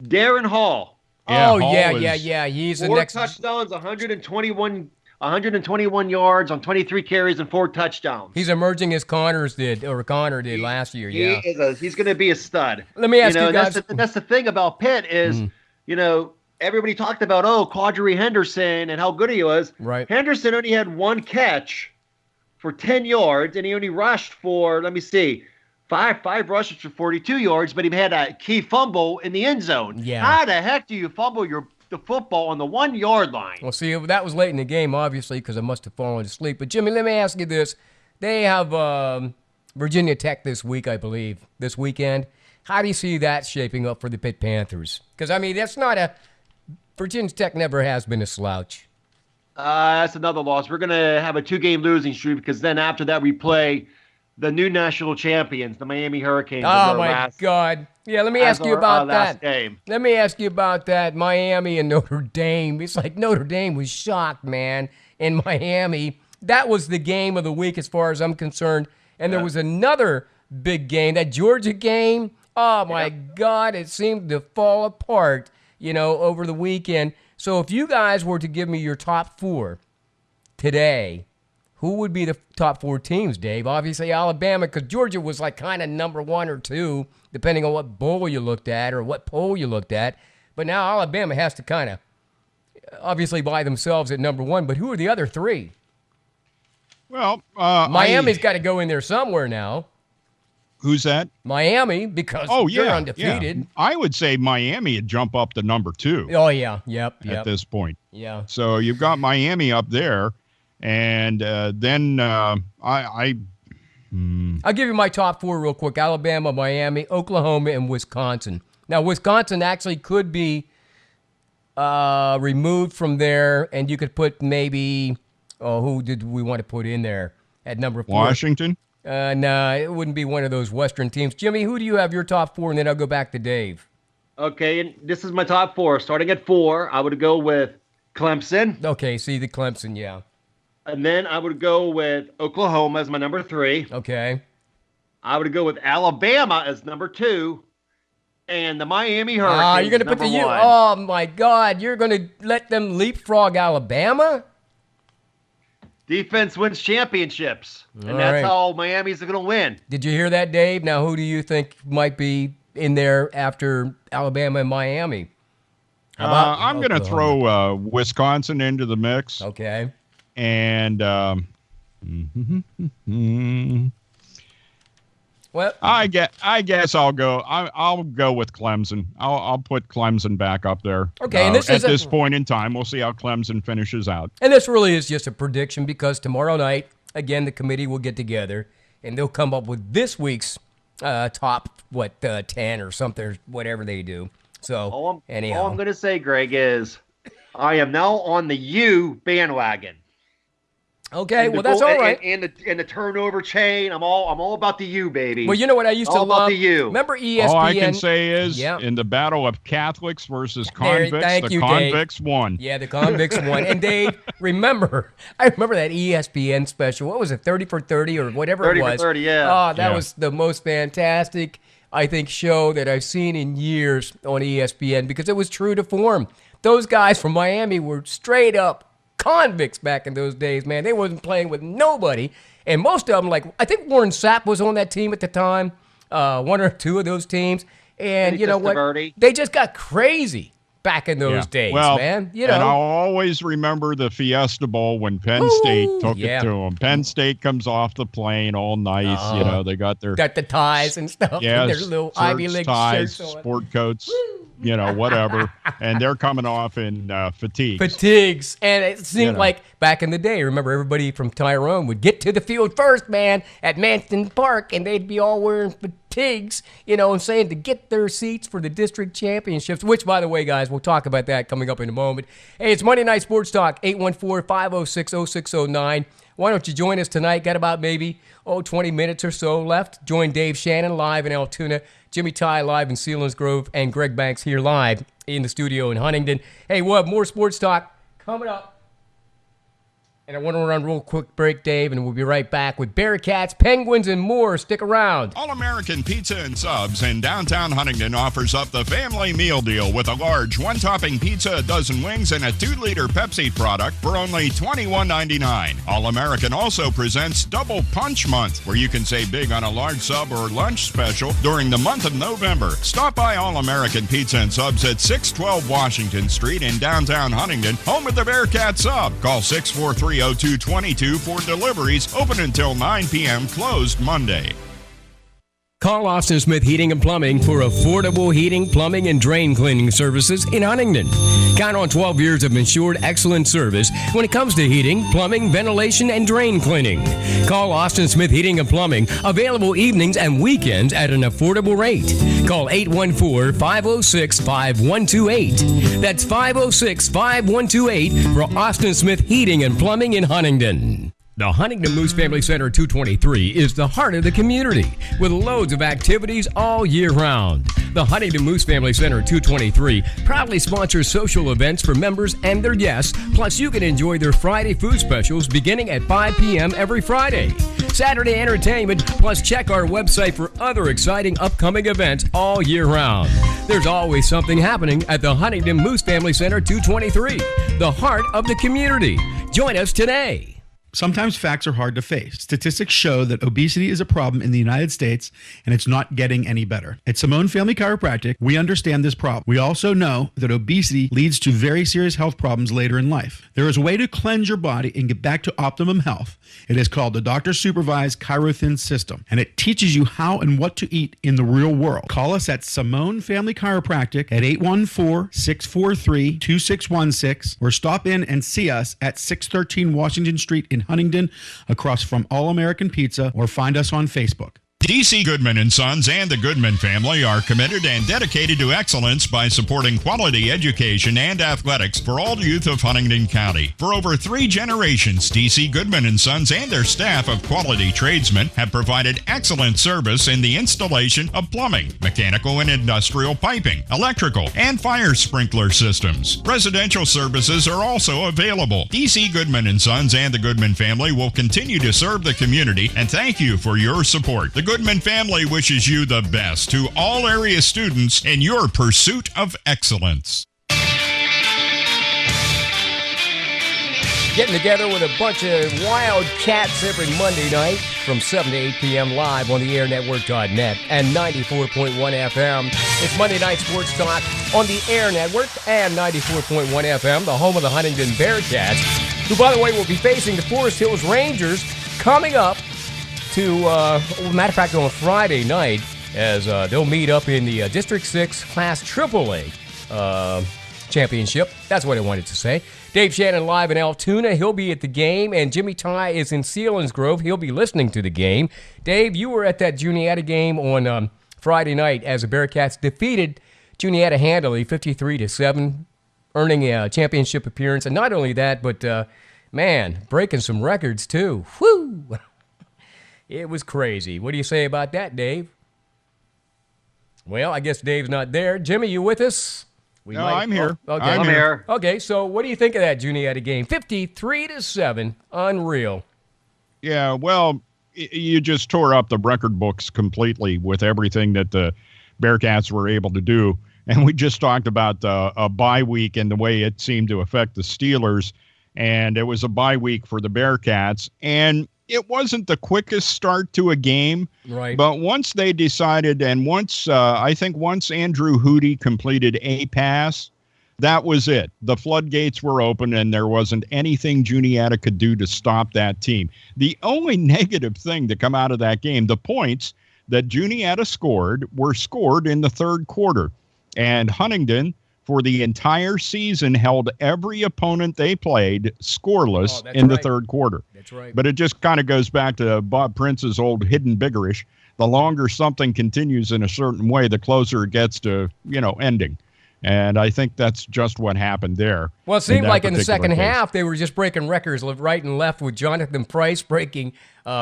Darren Hall. Yeah, Oh, Hall yeah. is- He's the 4 next. touchdowns, 121 yards on 23 carries and 4 touchdowns. He's emerging as Connor did last year. Yeah. He's going to be a stud. Let me ask you and guys. that's the thing about Pitt is, everybody talked about Quadri Henderson and how good he was. Right. Henderson only had 1 catch for 10 yards, and he only rushed for, let me see, five rushes for 42 yards, but he had a key fumble in the end zone. Yeah. How the heck do you fumble the football on the 1 yard line? Well, see, that was late in the game, obviously, because I must have fallen asleep. But, Jimmy, let me ask you this. They have Virginia Tech this week, I believe, this weekend. How do you see that shaping up for the Pitt Panthers? Because, I mean, that's not a – Virginia Tech never has been a slouch. That's another loss. We're going to have a 2-game losing streak because then after that we play the new national champions, the Miami Hurricanes. Oh, my God. Yeah, let me ask you about last that. Game. Let me ask you about that. Miami and Notre Dame. It's like Notre Dame was shocked, man, in Miami. That was the game of the week as far as I'm concerned. And there was another big game, that Georgia game. Oh, my God, it seemed to fall apart, over the weekend. So if you guys were to give me your top 4 today, who would be the top 4 teams, Dave? Obviously Alabama, because Georgia was like kind of number 1 or 2, depending on what bowl you looked at or what poll you looked at. But now Alabama has to kind of, obviously by themselves at number 1. But who are the other 3? Well, Miami's got to go in there somewhere now. Who's that? Miami, because they're undefeated. Yeah. I would say Miami would jump up to number 2. Oh, yeah. Yep. At this point. Yeah. So you've got Miami up there. And then I'll give you my top 4 real quick. Alabama, Miami, Oklahoma, and Wisconsin. Now, Wisconsin actually could be removed from there, and you could put maybe, who did we want to put in there at number 4? Washington? No, it wouldn't be one of those Western teams. Jimmy, who do you have your top 4, and then I'll go back to Dave. Okay, and this is my top 4. Starting at 4, I would go with Clemson. Okay, see the Clemson, yeah. And then I would go with Oklahoma as my number 3. Okay. I would go with Alabama as number 2. And the Miami Hurricanes. You're going to put the 1. Oh, my God. You're going to let them leapfrog Alabama? Defense wins championships. And All that's right. how Miami's going to win. Did you hear that, Dave? Now, who do you think might be in there after Alabama and Miami? How about I'm going to throw Wisconsin into the mix. Okay. And well, I guess I'll go. I'll go with Clemson. I'll put Clemson back up there. Okay, and this at is this point in time, we'll see how Clemson finishes out. And this really is just a prediction because tomorrow night, again, the committee will get together and they'll come up with this week's top 10 or something, whatever they do. So anyhow, all I'm going to say, Greg, is I am now on the U bandwagon. Okay, well that's all right. And the turnover chain, I'm all about the U, baby. Well, you know what I used to all love? about the U. Remember ESPN? All I can say is, in the battle of Catholics versus convicts, convicts won. Yeah, the convicts won. And Dave, I remember that ESPN special. What was it, 30 for 30 or whatever it was? 30 for 30, yeah. Oh, that was the most fantastic, I think, show that I've seen in years on ESPN because it was true to form. Those guys from Miami were straight up convicts back in those days, man. They wasn't playing with nobody. And most of them, like, I think Warren Sapp was on that team at the time, 1 or 2 of those teams. And you know what? They just got crazy back in those days, man. And I'll always remember the Fiesta Bowl when Penn State took it to them. Penn State comes off the plane all nice. They got the ties and stuff. Yeah, their little Ivy League ties, shirts on. sport coats. Whatever. And they're coming off in fatigues. And it seemed like back in the day, remember, everybody from Tyrone would get to the field first, man, at Manson Park, and they'd be all wearing fatigues, and saying to get their seats for the district championships, which, by the way, guys, we'll talk about that coming up in a moment. Hey, it's Monday Night Sports Talk, 814-506-0609. Why don't you join us tonight? Got about maybe 20 minutes or so left. Join Dave Shannon live in Altoona, Jimmy Ty live in Selinsgrove, and Greg Banks here live in the studio in Huntington. Hey, we'll have more sports talk coming up. And I want to run a real quick break, Dave, and we'll be right back with Bearcats, Penguins, and more. Stick around. All-American Pizza and Subs in downtown Huntington offers up the family meal deal with a large one-topping pizza, a dozen wings, and a 2-liter Pepsi product for only $21.99. All-American also presents Double Punch Month, where you can save big on a large sub or lunch special during the month of November. Stop by All-American Pizza and Subs at 612 Washington Street in downtown Huntington, home of the Bearcat Sub. Call 643-0222 for deliveries, open until 9 p.m., closed Monday. Call Austin Smith Heating and Plumbing for affordable heating, plumbing, and drain cleaning services in Huntington. Count on 12 years of ensured excellent service when it comes to heating, plumbing, ventilation, and drain cleaning. Call Austin Smith Heating and Plumbing, available evenings and weekends at an affordable rate. Call 814-506-5128. That's 506-5128 for Austin Smith Heating and Plumbing in Huntington. The Huntington Moose Family Center 223 is the heart of the community with loads of activities all year round. The Huntington Moose Family Center 223 proudly sponsors social events for members and their guests, plus you can enjoy their Friday food specials beginning at 5 p.m. every Friday. Saturday entertainment, plus check our website for other exciting upcoming events all year round. There's always something happening at the Huntington Moose Family Center 223, the heart of the community. Join us today. Sometimes facts are hard to face. Statistics show that obesity is a problem in the United States, and it's not getting any better. At Simone Family Chiropractic, we understand this problem. We also know that obesity leads to very serious health problems later in life. There is a way to cleanse your body and get back to optimum health. It is called the Doctor-Supervised ChiroThin System, and it teaches you how and what to eat in the real world. Call us at Simone Family Chiropractic at 814-643-2616, or stop in and see us at 613 Washington Street in Huntington, across from All American Pizza, or find us on Facebook. DC Goodman & Sons and the Goodman family are committed and dedicated to excellence by supporting quality education and athletics for all youth of Huntington County. For over 3 generations, DC Goodman & Sons and their staff of quality tradesmen have provided excellent service in the installation of plumbing, mechanical and industrial piping, electrical, and fire sprinkler systems. Residential services are also available. DC Goodman & Sons and the Goodman family will continue to serve the community, and thank you for your support. The Goodman family wishes you the best to all area students in your pursuit of excellence. Getting together with a bunch of wild cats every Monday night from 7 to 8 p.m. live on the airnetwork.net and 94.1 FM. It's Monday Night Sports Talk on the Air Network and 94.1 FM, the home of the Huntington Bearcats, who, by the way, will be facing the Forest Hills Rangers coming up to, matter of fact, on Friday night, as they'll meet up in the District 6 Class AAA championship. That's what I wanted to say. Dave Shannon live in Altoona. He'll be at the game, and Jimmy Ty is in Selinsgrove. He'll be listening to the game. Dave, you were at that Juniata game on Friday night as the Bearcats defeated Juniata handily, 53-7, earning a championship appearance. And not only that, but, man, breaking some records, too. Woo! It was crazy. What do you say about that, Dave? Well, I guess Dave's not there. Jimmy, you with us? I'm here. Okay. I'm here. Okay, so what do you think of that Juniata game? 53-7. Unreal. Yeah, well, you just tore up the record books completely with everything that the Bearcats were able to do. And we just talked about a bye week and the way it seemed to affect the Steelers. And it was a bye week for the Bearcats. And it wasn't the quickest start to a game, right? But once they decided, and once Andrew Hootie completed a pass, that was it. The floodgates were open, and there wasn't anything Juniata could do to stop that team. The only negative thing to come out of that game, the points that Juniata scored were scored in the third quarter, and Huntington, for the entire season, held every opponent they played scoreless in the third quarter. That's right. But it just kind of goes back to Bob Prince's old hidden biggerish. The longer something continues in a certain way, the closer it gets to, ending. And I think that's just what happened there. Well, it seemed like in the second half, they were just breaking records right and left, with Jonathan Price breaking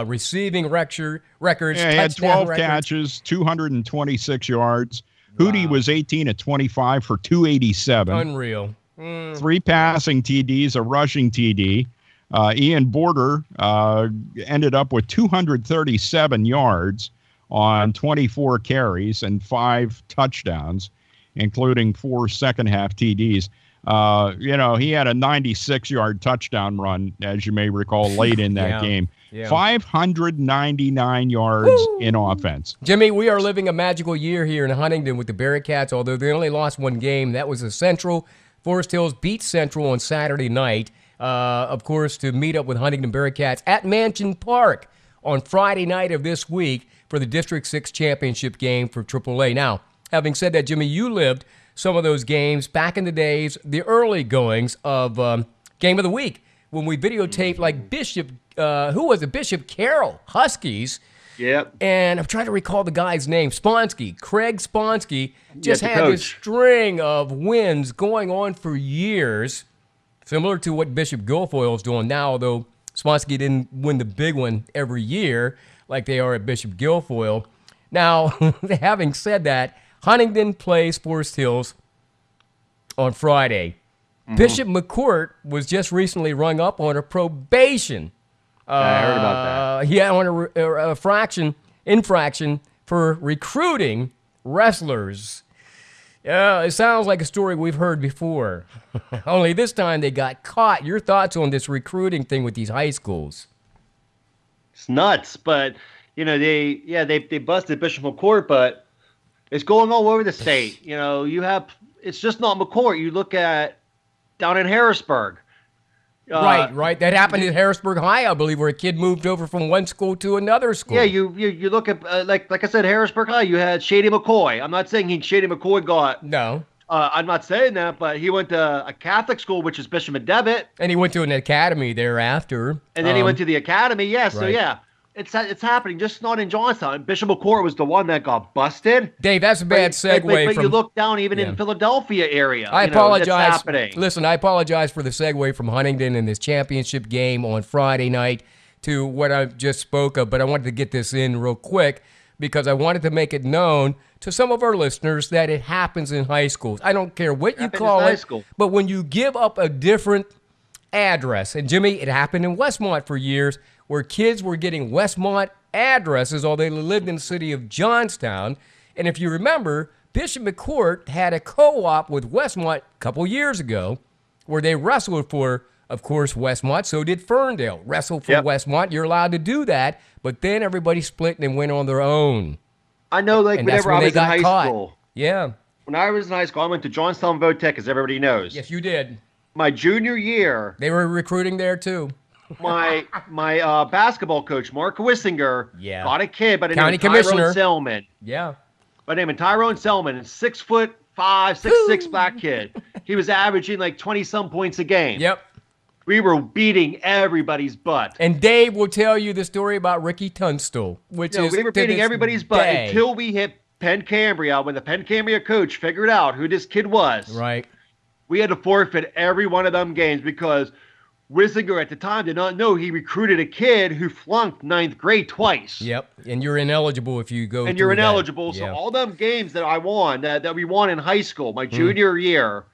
receiving records. Yeah, he had 12 records. Catches, 226 yards. Hootie was 18 at 25 for 287. Unreal. 3 passing TDs, a rushing TD. Ian Border ended up with 237 yards on 24 carries and 5 touchdowns, including 4 second-half TDs. He had a 96-yard touchdown run, as you may recall, late in that game. Yeah. 599 yards in offense. Jimmy, we are living a magical year here in Huntington with the Bearcats, although they only lost 1 game. That was the Central. Forest Hills beat Central on Saturday night, of course, to meet up with Huntington Bearcats at Mansion Park on Friday night of this week for the District 6 championship game for AAA. Now, having said that, Jimmy, you lived some of those games back in the days, the early goings of Game of the Week, when we videotaped like Bishop, who was it? Bishop Carroll, Huskies. Yep. And I'm trying to recall the guy's name, Sponsky. Craig Sponsky just the had this coach. string of wins going on for years, similar to what Bishop Guilfoyle's doing now, although Sponsky didn't win the big one every year like they are at Bishop Guilfoyle. Now, having said that, Huntingdon plays Forest Hills on Friday. Bishop McCourt was just recently rung up on a probation. I heard about that. Yeah, on a infraction for recruiting wrestlers. It sounds like a story we've heard before. Only this time they got caught. Your thoughts on this recruiting thing with these high schools? It's nuts, but they busted Bishop McCourt, but it's going all over the state. It's just not McCourt. You look at down in Harrisburg. Right. That happened at Harrisburg High, I believe, where a kid moved over from one school to another school. Yeah, you look at like I said, Harrisburg High. You had Shady McCoy. I'm not saying Shady McCoy got. No. I'm not saying that, but he went to a Catholic school, which is Bishop and Devitt, And he went to an academy thereafter. and then he went to the academy. Yeah, so right. yeah, it's happening. Just not in Johnstown. Bishop McCourt was the one that got busted. Dave, that's a bad segue But from. you look down even Yeah. in Philadelphia area. I it's apologize. happening. Listen, I apologize for the segue from Huntingdon in this championship game on Friday night to what I just spoke of, but I wanted to get this in real quick because I wanted to make it known to some of our listeners that it happens in high schools. I don't care what you Happens call in high it, school. but when you give up a different address, and Jimmy, it happened in Westmont for years, where kids were getting Westmont addresses, although they lived in the city of Johnstown. And if you remember, Bishop McCourt had a co-op with Westmont a couple years ago where they wrestled for, of course, Westmont. So did Ferndale. Wrestle for Yep. Westmont. You're allowed to do that. But then everybody split and went on their own. I know, like And that's whenever when I they was in got high caught. school. Yeah. When I was in high school, I went to Johnstown Votech, as everybody knows. Yes, you did. My junior year, They were recruiting there too. my basketball coach, Mark Wissinger, Yeah. got a kid by the County name of commissioner. Tyrone Selman. Yeah. By the name of Tyrone Selman, a 6'5", 6'6" black kid. He was averaging like 20-some points a game. Yep. We were beating everybody's butt. And Dave will tell you the story about Ricky Tunstall, which is We were to beating this everybody's butt day. until we hit Penn Cambria, when the Penn Cambria coach figured out who this kid was. Right. We had to forfeit every one of them games because Wissinger at the time did not know he recruited a kid who flunked ninth grade twice. Yep. And you're ineligible if you go And you're through that. ineligible. So Yeah. all them games that I won, that we won in high school, my junior year,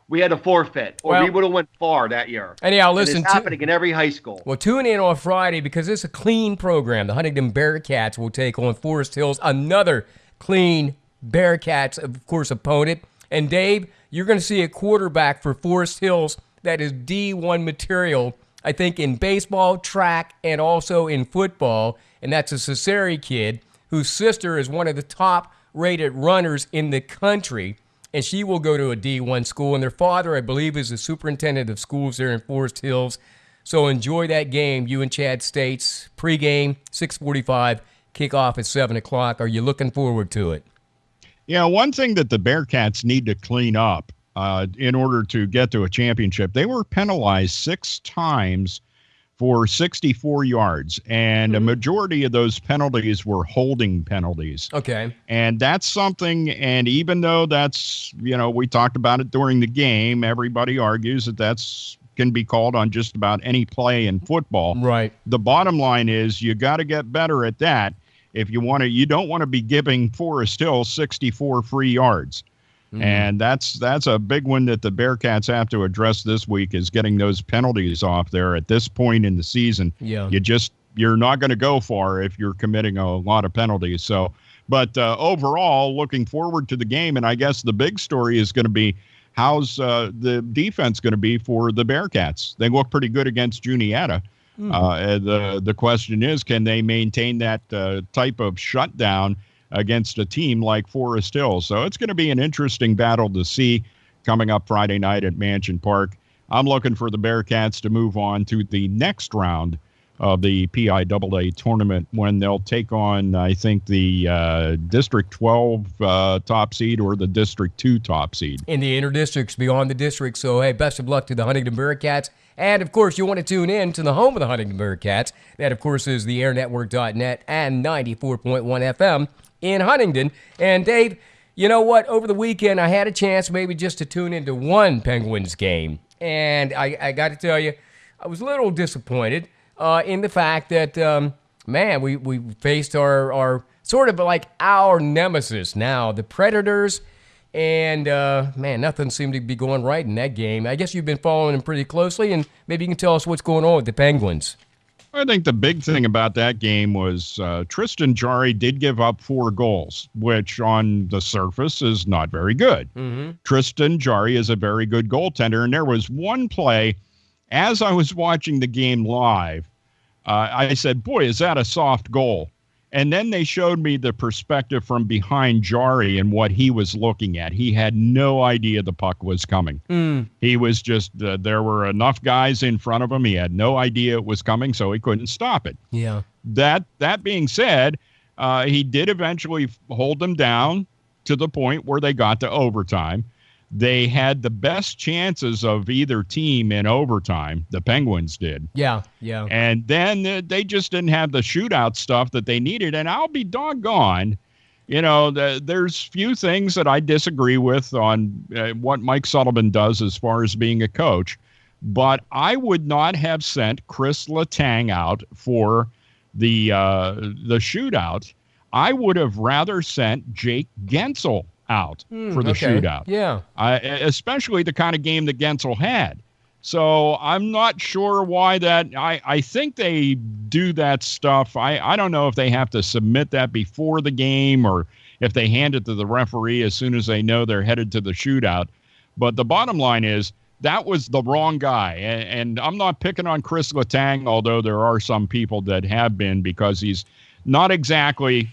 we had to forfeit, or Well- we would have went far that year. Anyhow, And listen it's to. happening in every high school. Well, tune in on Friday because it's a clean program. The Huntingdon Bearcats will take on Forest Hills, another clean Bearcats, of course, opponent. And Dave, you're going to see a quarterback for Forest Hills that is D1 material, I think, in baseball, track, and also in football. And that's a Cesare kid whose sister is one of the top-rated runners in the country. And she will go to a D1 school. And their father, I believe, is the superintendent of schools there in Forest Hills. So enjoy that game, you and Chad States. Pregame, 6:45, kickoff at 7 o'clock. Are you looking forward to it? Yeah, one thing that the Bearcats need to clean up in order to get to a championship, they were penalized 6 times for 64 yards, and a majority of those penalties were holding penalties. Okay. And that's something, and even though that's, we talked about it during the game, everybody argues that that's can be called on just about any play in football. Right. The bottom line is you got to get better at that. If you want to, you don't want to be giving Forest Hill 64 free yards. And that's a big one that the Bearcats have to address this week, is getting those penalties off there at this point in the season. Yeah. You're not going to go far if you're committing a lot of penalties. So, but overall, looking forward to the game. And I guess the big story is going to be how's the defense going to be for the Bearcats. They look pretty good against Juniata. The question is, can they maintain that type of shutdown against a team like Forest Hill? So it's going to be an interesting battle to see coming up Friday night at Mansion Park. I'm looking for the Bearcats to move on to the next round of the PIAA tournament when they'll take on, I think, the District 12 top seed or the District 2 top seed. In the interdistricts beyond the district. So, hey, best of luck to the Huntington Bearcats. And, of course, you want to tune in to the home of the Huntington Bearcats. That, of course, is the airnetwork.net and 94.1 FM in Huntington. And, Dave, you know what? Over the weekend, I had a chance maybe just to tune into one Penguins game. And I got to tell you, I was a little disappointed in the fact that, man, we faced our sort of like our nemesis now, the Predators. And, man, nothing seemed to be going right in that game. I guess you've been following them pretty closely, and maybe you can tell us what's going on with the Penguins. I think the big thing about that game was Tristan Jarry did give up 4 goals, which on the surface is not very good. Mm-hmm. Tristan Jarry is a very good goaltender, and there was one play, as I was watching the game live, I said, boy, is that a soft goal? And then they showed me the perspective from behind Jarry and what he was looking at. He had no idea the puck was coming. He was just, there were enough guys in front of him. He had no idea it was coming, so he couldn't stop it. Yeah. That being said, he did eventually hold them down to the point where they got to overtime. They had the best chances of either team in overtime. The Penguins did. Yeah. And then they just didn't have the shootout stuff that they needed. And I'll be doggone, there's few things that I disagree with on what Mike Sullivan does as far as being a coach. But I would not have sent Chris Letang out for the shootout. I would have rather sent Jake Gensel out for the shootout. Yeah. Especially the kind of game that Gensel had. So I'm not sure why that. I think they do that stuff. I don't know if they have to submit that before the game or if they hand it to the referee as soon as they know they're headed to the shootout. But the bottom line is that was the wrong guy. And I'm not picking on Chris Letang, although there are some people that have been, because he's not exactly.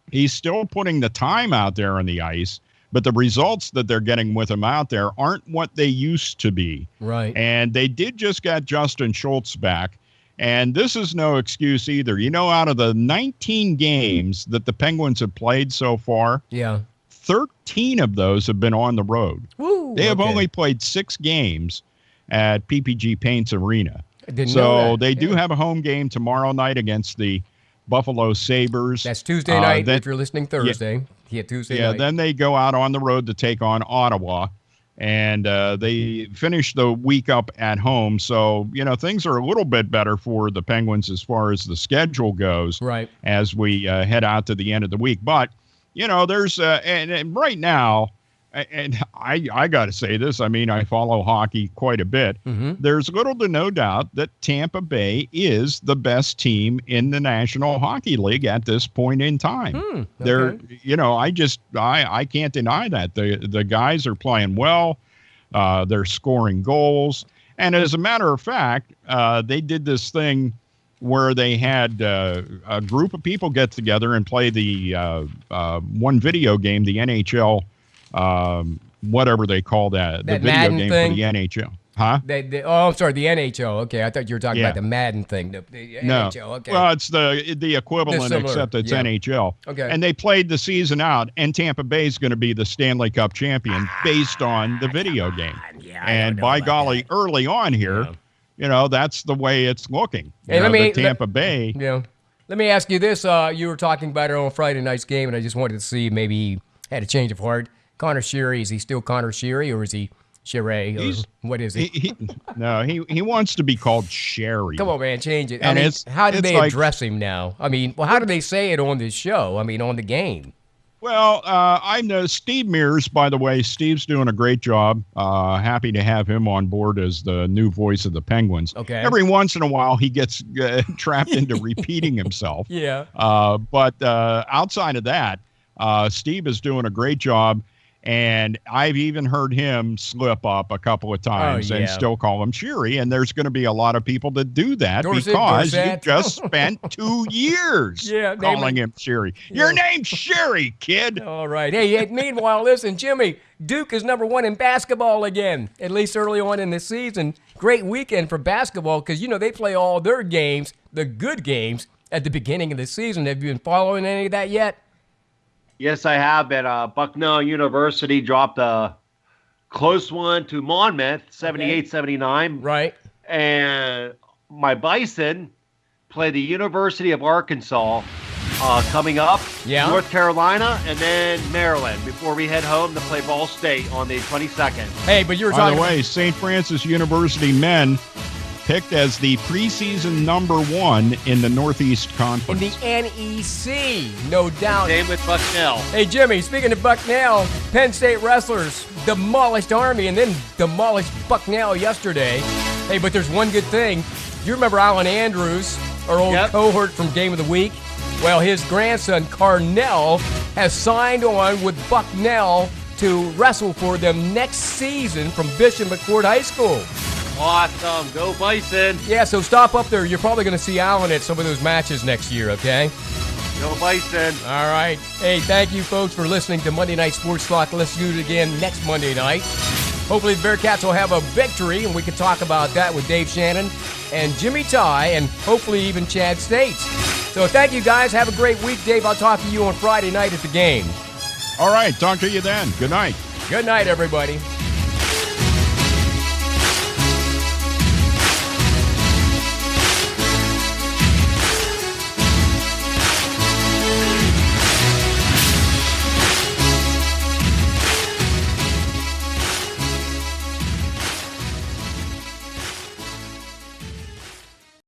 He's still putting the time out there on the ice, but the results that they're getting with him out there aren't what they used to be. Right. And they did just get Justin Schultz back, and this is no excuse either. Out of the 19 games that the Penguins have played so far, 13 of those have been on the road. Woo, they have only played 6 games at PPG Paints Arena. I didn't know that. They do have a home game tomorrow night against the Buffalo Sabres. That's Tuesday night if you're listening Thursday. Yeah, Tuesday night. Then they go out on the road to take on Ottawa, and they finish the week up at home. So, things are a little bit better for the Penguins as far as the schedule goes as we head out to the end of the week. But, there's and right now, and I got to say this, I follow hockey quite a bit. Mm-hmm. There's little to no doubt that Tampa Bay is the best team in the National Hockey League at this point in time. They're, I can't deny that. The guys are playing well. They're scoring goals. And as a matter of fact, they did this thing where they had a group of people get together and play the one video game, the NHL whatever they call that the video Madden game thing? for the NHL. Huh? I'm sorry, the NHL. Okay, I thought you were talking about the Madden thing. The NHL. Okay. Well, it's the equivalent, except it's NHL. Okay. And they played the season out, and Tampa Bay is going to be the Stanley Cup champion based on the video game. And by golly, early on here, that's the way it's looking. Tampa Bay. Yeah. Let me ask you this. You were talking about it on Friday night's game, and I just wanted to see maybe he had a change of heart. Connor Sheary, is he still Connor Sheary, or is he Sheary? What is he? No, he wants to be called Sherry. Come on, man, change it. And how do they address him now? How do they say it on this show? On the game. Well, I know Steve Mears, by the way. Steve's doing a great job. Happy to have him on board as the new voice of the Penguins. Okay. Every once in a while, he gets trapped into repeating himself. Yeah. But outside of that, Steve is doing a great job. And I've even heard him slip up a couple of times and still call him Sheary. And there's going to be a lot of people that do that because you just spent 2 years calling him Sheary. Your name's Sheary, kid. All right. Hey, meanwhile, listen, Jimmy, Duke is #1 in basketball again, at least early on in the season. great weekend for basketball because, they play all their games, the good games, at the beginning of the season. Have you been following any of that yet? Yes, I have been. Bucknell University dropped a close one to Monmouth, 78-79. Right. And my Bison play the University of Arkansas coming up, North Carolina, and then Maryland before we head home to play Ball State on the 22nd. Hey, but you were By talking the way, St. Francis University men picked as the preseason #1 in the Northeast in Conference. the NEC, no doubt. Same with Bucknell. Hey, Jimmy, speaking of Bucknell, Penn State wrestlers demolished Army and then demolished Bucknell yesterday. Hey, but there's one good thing. Do you remember Alan Andrews, our old cohort from Game of the Week? Well, his grandson, Carnell, has signed on with Bucknell to wrestle for them next season from Bishop McCord High School. Awesome. Go Bison. Yeah, so stop up there. You're probably going to see Alan at some of those matches next year, okay? Go Bison. All right. Hey, thank you, folks, for listening to Monday Night Sports Talk. Let's do it again next Monday night. Hopefully the Bearcats will have a victory, and we can talk about that with Dave Shannon and Jimmy Ty, and hopefully even Chad States. So thank you, guys. Have a great week. Dave, I'll talk to you on Friday night at the game. All right, talk to you then. Good night. Good night, everybody.